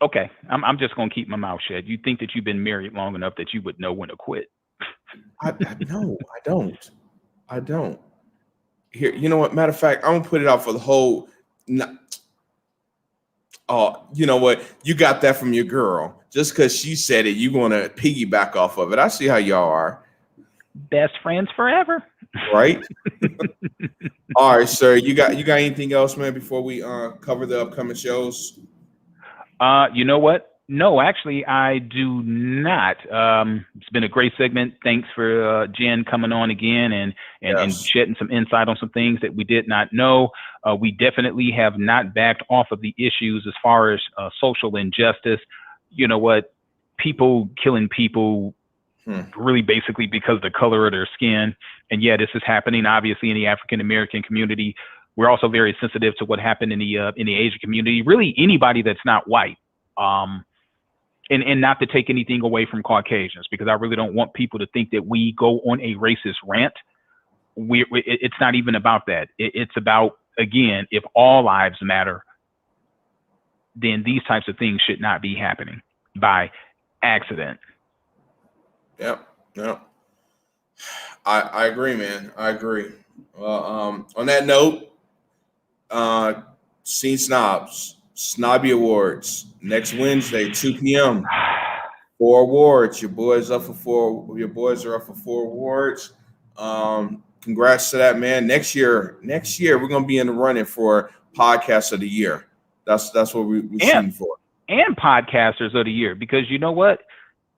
Okay, I'm just gonna keep my mouth shut. You think that you've been married long enough that you would know when to quit? No, I don't. Here, you know what? Matter of fact, I'm gonna put it out for the whole. Oh, you know what? You got that from your girl. Just because she said it, you want to piggyback off of it. I see how y'all are. Best friends forever. Right? All right, sir. You got anything else, man, before we cover the upcoming shows? You know what? No, actually, I do not. It's been a great segment. Thanks for Jen coming on again and shedding some insight on some things that we did not know. We definitely have not backed off of the issues as far as social injustice. You know what? People killing people really basically because of the color of their skin. And yeah, this is happening obviously in the African American community. We're also very sensitive to what happened in the Asian community. Really, anybody that's not white. And not to take anything away from Caucasians, because I really don't want people to think that we go on a racist rant. It's not even about that. It's about, again, if all lives matter, then these types of things should not be happening by accident. Yep. I agree, man. I agree. Well, on that note, Scene Snobs, Snobby Awards, next Wednesday, 2 p.m. 4 awards. Your boys up for four. Your boys are up for 4 awards. Congrats to that, man. Next year we're gonna be in the running for podcast of the year. That's what we're shooting for. And podcasters of the year, because you know what?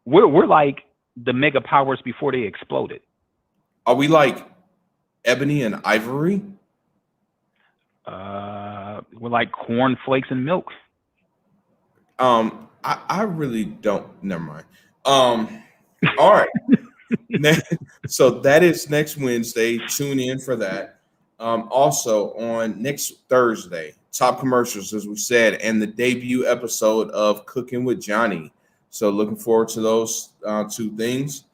We're like the mega powers before they exploded. Are we like Ebony and Ivory? We're like cornflakes and milk. I really don't. Never mind. All right. So that is next Wednesday. Tune in for that. Also on next Thursday, top commercials, as we said, and the debut episode of Cooking with Johnny. So looking forward to those 2 things.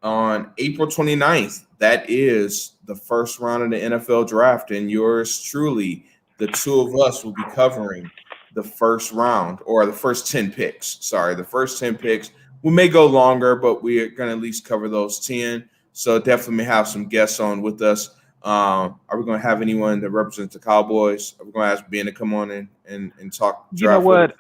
On April 29th, that is the first round of the NFL draft, and yours truly, the 2 of us will be covering the first round, or the first 10 picks. Sorry, the first 10 picks. We may go longer, but we're going to at least cover those 10. So definitely have some guests on with us. Are we going to have anyone that represents the Cowboys? Are we going to ask Ben to come on and talk draft? You know what?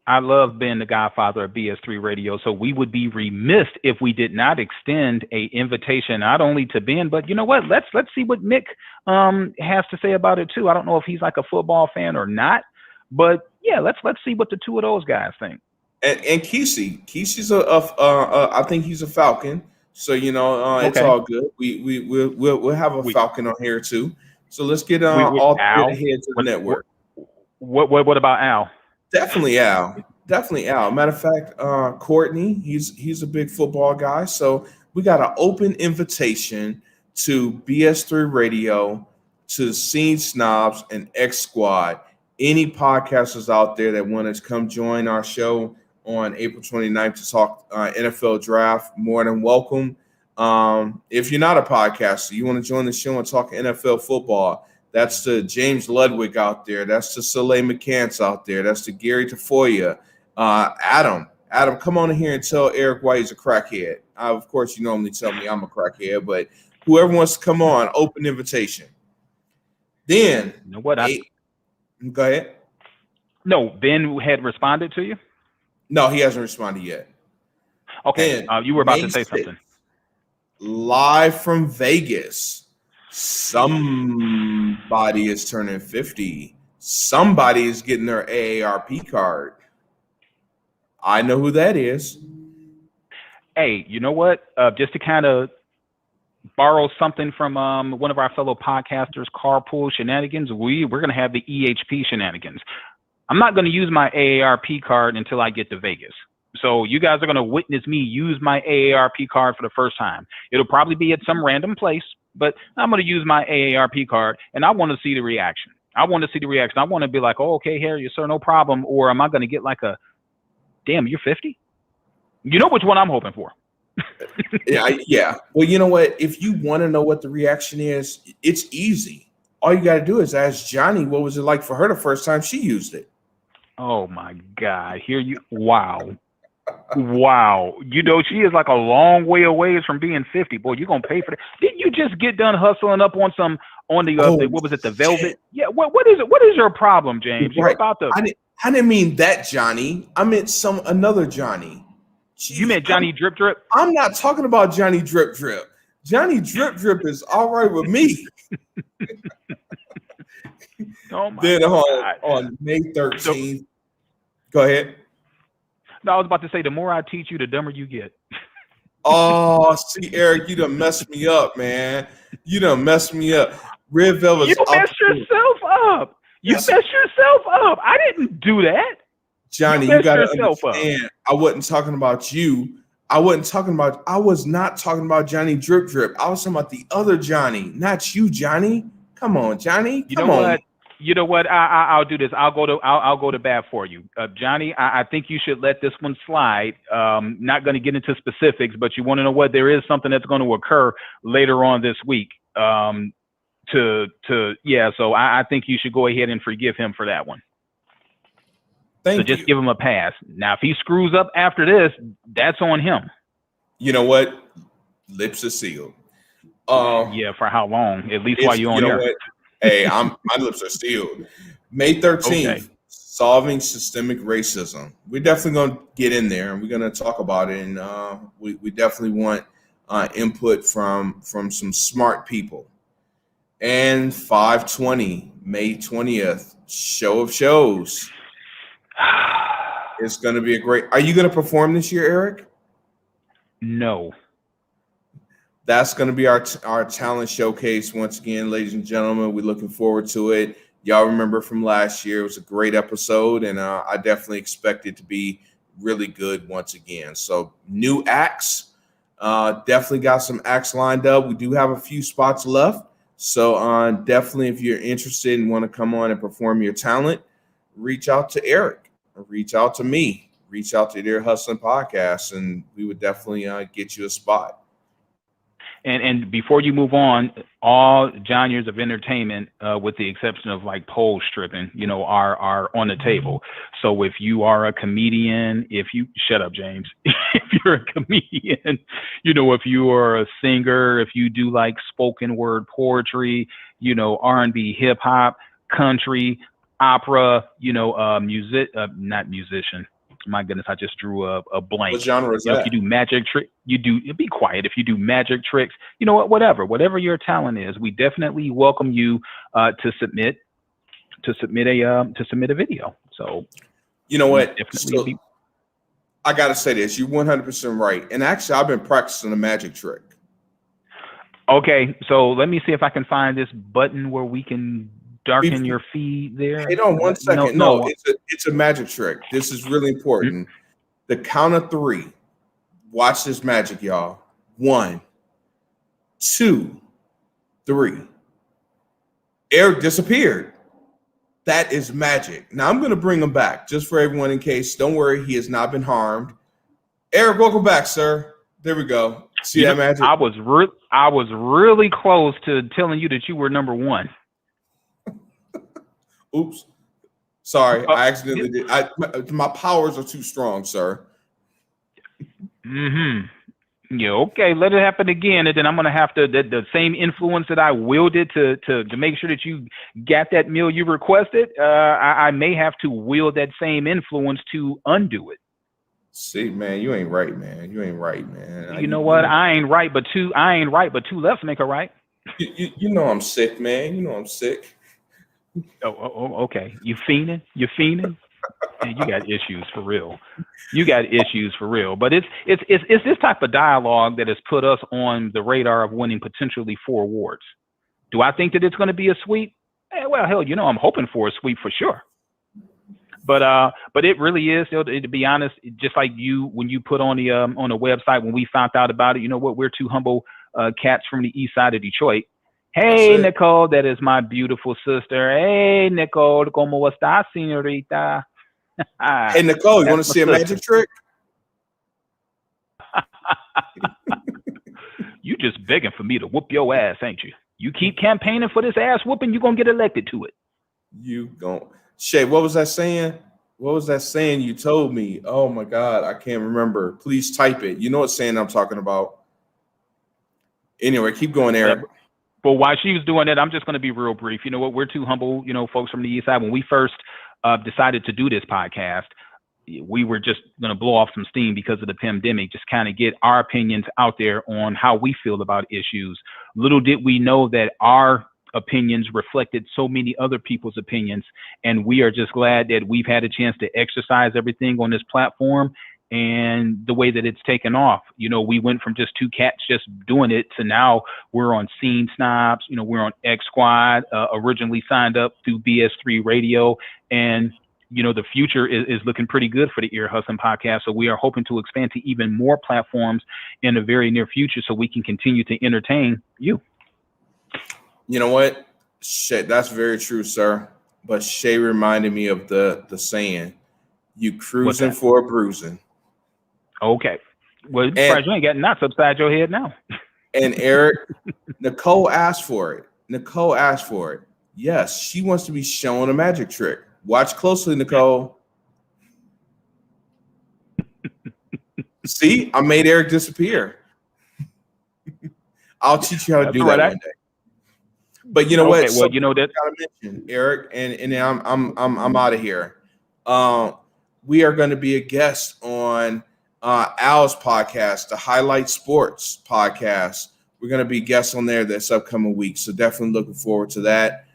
I love being the godfather of BS3 Radio, so we would be remiss if we did not extend a invitation not only to Ben, but you know what? Let's see what Mick has to say about it too. I don't know if he's like a football fan or not, but yeah, let's see what the 2 of those guys think. And Kesey's I think he's a Falcon, so it's all good. We'll have a Falcon on here too. So let's get all 3 of the heads of the network. What about Al? Definitely Al. Matter of fact, Courtney, he's a big football guy. So we got an open invitation to BS3 Radio, to Scene Snobs, and X Squad. Any podcasters out there that want to come join our show on April 29th to talk NFL draft, more than welcome. If you're not a podcaster, you want to join the show and talk NFL football, that's the James Ludwig out there. That's the Soleil McCants out there. That's the Gary Tafoya. Adam, come on in here and tell Eric why he's a crackhead. Of course, you normally tell me I'm a crackhead, but whoever wants to come on, open invitation. Then, you know what? Go ahead. No, Ben had responded to you? No, he hasn't responded yet. Okay, you were about to say something. Live from Vegas. Somebody is turning 50. Somebody is getting their AARP card. I know who that is. Hey, you know what? Just to kind of borrow something from one of our fellow podcasters, Carpool Shenanigans, we're going to have the EHP Shenanigans. I'm not going to use my AARP card until I get to Vegas. So you guys are going to witness me use my AARP card for the first time. It'll probably be at some random place, but I'm going to use my AARP card, and I want to see the reaction. I want to be like, oh, okay, here, yes, sir, no problem. Or am I going to get like a, damn, you're 50? You know which one I'm hoping for. Yeah. Well, you know what? If you want to know what the reaction is, it's easy. All you got to do is ask Johnny what was it like for her the first time she used it. Oh, my God. Wow. You know, she is like a long way away from being 50. Boy, you're going to pay for that. Didn't you just get done hustling up on the what was it, the Velvet? Yeah, what is it? What is your problem, James? You're about to... I didn't mean that Johnny. I meant another Johnny. Jeez, you meant Johnny Drip Drip? I'm not talking about Johnny Drip Drip. Johnny Drip Drip is all right with me. Oh my then God. on May 13th, go ahead. No, I was about to say, the more I teach you, the dumber you get. Oh, see, Eric, you done messed me up, man. You done messed me up. Red Velvet's You messed yourself up. I didn't do that. Johnny, you gotta understand. I wasn't talking about you. I was not talking about Johnny Drip Drip. I was talking about the other Johnny, not you, Johnny. Come on, Johnny. Come on. You know what? I'll do this. I'll go to bat for you, Johnny. I think you should let this one slide. Not going to get into specifics, but you want to know what? There is something that's going to occur later on this week. So I think you should go ahead and forgive him for that one. Thank you. So just give him a pass. Now, if he screws up after this, that's on him. You know what? Lips are sealed. Yeah, for how long? At least while you're on there. What? Hey, my lips are sealed. May 13th, Okay. solving systemic racism. We're definitely going to get in there and we're going to talk about it. And we definitely want input from some smart people. And 5/20, May 20th, show of shows. It's going to be a great. Are you going to perform this year, Eric? No. That's going to be our talent showcase once again, ladies and gentlemen. We're looking forward to it. Y'all remember from last year, it was a great episode, and I definitely expect it to be really good once again. So new acts, definitely got some acts lined up. We do have a few spots left. So definitely, if you're interested and want to come on and perform your talent, reach out to Eric, or reach out to me, reach out to Ear Hustling Podcast, and we would definitely get you a spot. And before you move on, all genres of entertainment, with the exception of like pole stripping, are on the table. So if you are a comedian, shut up, James, if you're a comedian, if you are a singer, if you do like spoken word poetry, R&B, hip hop, country, opera, not musician. My goodness, I just drew a blank. What genre is that? If you do magic trick, be quiet. If you do magic tricks, whatever your talent is, we definitely welcome you to submit a video. So you know what? I gotta say this. You're 100% right. And actually, I've been practicing a magic trick. Okay, so let me see if I can find this button where we can darken your feed there. Hold on 1 second. No, it's a magic trick. This is really important. The count of 3. Watch this magic, y'all. 1, 2, 3. Eric disappeared. That is magic. Now I'm going to bring him back just for everyone in case. Don't worry, he has not been harmed. Eric, welcome back, sir. There we go. See that magic? I was really close to telling you that you were number 1. Oops. Sorry, I accidentally did. My powers are too strong, sir. Yeah, okay. Let it happen again, and then I'm gonna have to the same influence that I wielded to make sure that you got that meal you requested. I may have to wield that same influence to undo it. See, man, you ain't right, man. You ain't right, man. You know what? I ain't right, but two lefts make a right. You know I'm sick, man. You know I'm sick. Oh, okay. You fiending? Man, you got issues for real. But it's this type of dialogue that has put us on the radar of winning potentially 4 awards. Do I think that it's going to be a sweep? Well, hell, I'm hoping for a sweep for sure. But it really is. To be honest, just like when you put on the website when we found out about it. We're 2 humble cats from the east side of Detroit. Hey, Nicole, that is my beautiful sister. Hey, Nicole, ¿cómo estás, señorita? Hey, Nicole, you want to see a magic trick? You just begging for me to whoop your ass, ain't you? You keep campaigning for this ass whooping, you're going to get elected to it. You gon' Shay, what was that saying? What was that saying you told me? Oh, my God, I can't remember. Please type it. You know what saying I'm talking about. Anyway, keep going, Eric. But while she was doing that, I'm just going to be real brief. You know what? We're 2 humble, folks from the east side. When we first decided to do this podcast, we were just going to blow off some steam because of the pandemic, just kind of get our opinions out there on how we feel about issues. Little did we know that our opinions reflected so many other people's opinions. And we are just glad that we've had a chance to exercise everything on this platform and the way that it's taken off. We went from just 2 cats just doing it to now we're on Scene Snobs, we're on X Squad, originally signed up through BS3 Radio. And, the future is looking pretty good for the Ear Hustling Podcast. So we are hoping to expand to even more platforms in the very near future so we can continue to entertain you. You know what? Shay, that's very true, sir. But Shay reminded me of the saying, you cruising for a bruising. Okay. Well, you ain't got knots upside your head now. And Eric, Nicole asked for it. Yes, she wants to be shown a magic trick. Watch closely, Nicole. See, I made Eric disappear. I'll teach you how to That's do all right. that one day. But you know Okay, what? well, you know that. Gotta mention, Eric, and then I'm out of here. We are going to be a guest on Al's podcast, the Highlight Sports podcast. We're going to be guests on there this upcoming week, so definitely looking forward to that.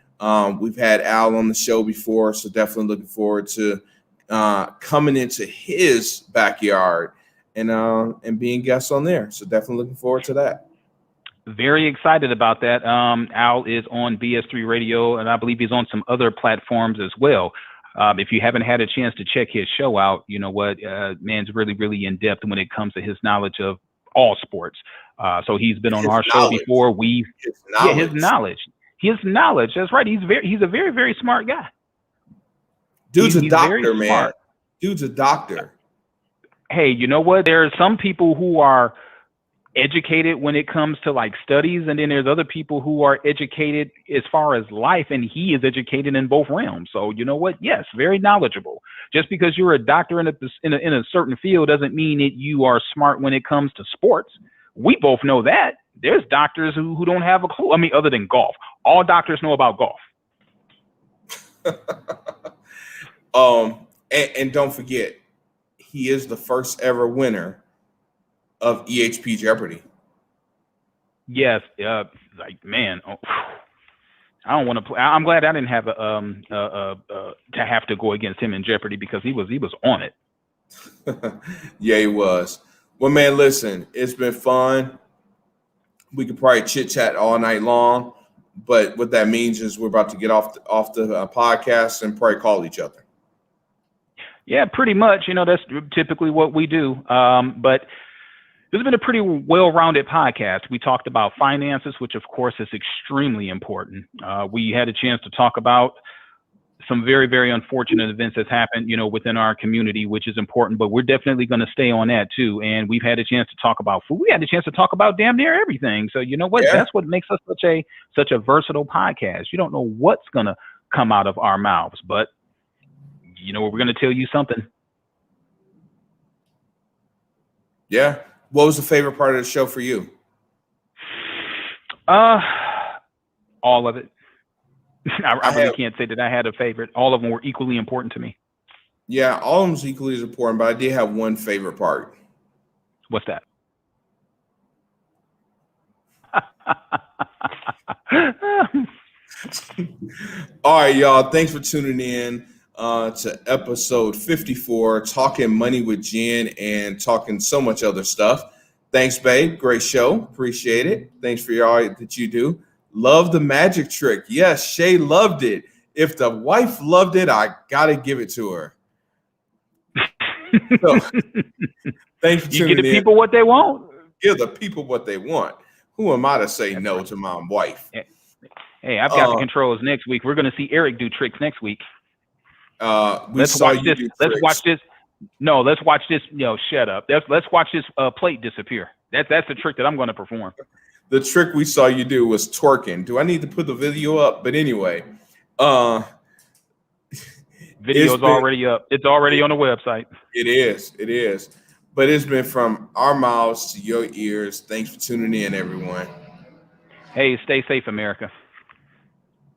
We've had Al on the show before, so definitely looking forward to coming into his backyard and being guests on there. So definitely looking forward to that. Very excited about that. Al is on BS3 Radio, and I believe he's on some other platforms as well. If you haven't had a chance to check his show out, you know what, man's really, really in depth when it comes to his knowledge of all sports. So he's been on our show before. His knowledge. That's right. He's a very, very smart guy. Dude's a doctor, man. Dude's a doctor. Hey, you know what? There are some people who are educated when it comes to like studies, and then there's other people who are educated as far as life, and he is educated in both realms. So you know what? Yes, very knowledgeable. Just because you're a doctor in a certain field doesn't mean that you are smart when it comes to sports. We both know that. There's doctors who don't have a clue. I mean, other than golf. All doctors know about golf. And don't forget, he is the first ever winner of EHP Jeopardy. Yes, like man, I don't want to play. I'm glad I didn't have to have to go against him in Jeopardy because he was on it. Yeah, he was. Well, man, listen, it's been fun. We could probably chit chat all night long, but what that means is we're about to get off the podcast and probably call each other. Yeah, pretty much. You know, that's typically what we do. But this has been a pretty well-rounded podcast. We talked about finances, which of course is extremely important. We had a chance to talk about some very, very unfortunate events that's happened, you know, within our community, which is important, but we're definitely going to stay on that too. And we've had a chance to talk about food. We had a chance to talk about damn near everything. So you know what? Yeah. That's what makes us such a versatile podcast. You don't know what's going to come out of our mouths, but you know, we're going to tell you something. Yeah. What was the favorite part of the show for you? All of it. I really can't say that I had a favorite. All of them were equally important to me. Yeah, all of them was equally as important, but I did have one favorite part. What's that? All right, y'all. Thanks for tuning in to episode 54, Talking Money with Jen and talking so much other stuff. Thanks, babe. Great show. Appreciate it. Thanks for all that you do. Love the magic trick. Yes, Shay loved it. If the wife loved it, I got to give it to her. So, thanks for tuning in. You give the people what they want. Give the people what they want. Who am I to say no to my wife? Hey, I've got the controls next week. We're going to see Eric do tricks next week. Let's watch this. No, let's watch this. No, shut up. Let's watch this plate disappear. That's the trick that I'm going to perform. The trick we saw you do was twerking. Do I need to put the video up? But anyway, video's already up. It's already on the website. It is. But it's been from our mouths to your ears. Thanks for tuning in, everyone. Hey, stay safe, America.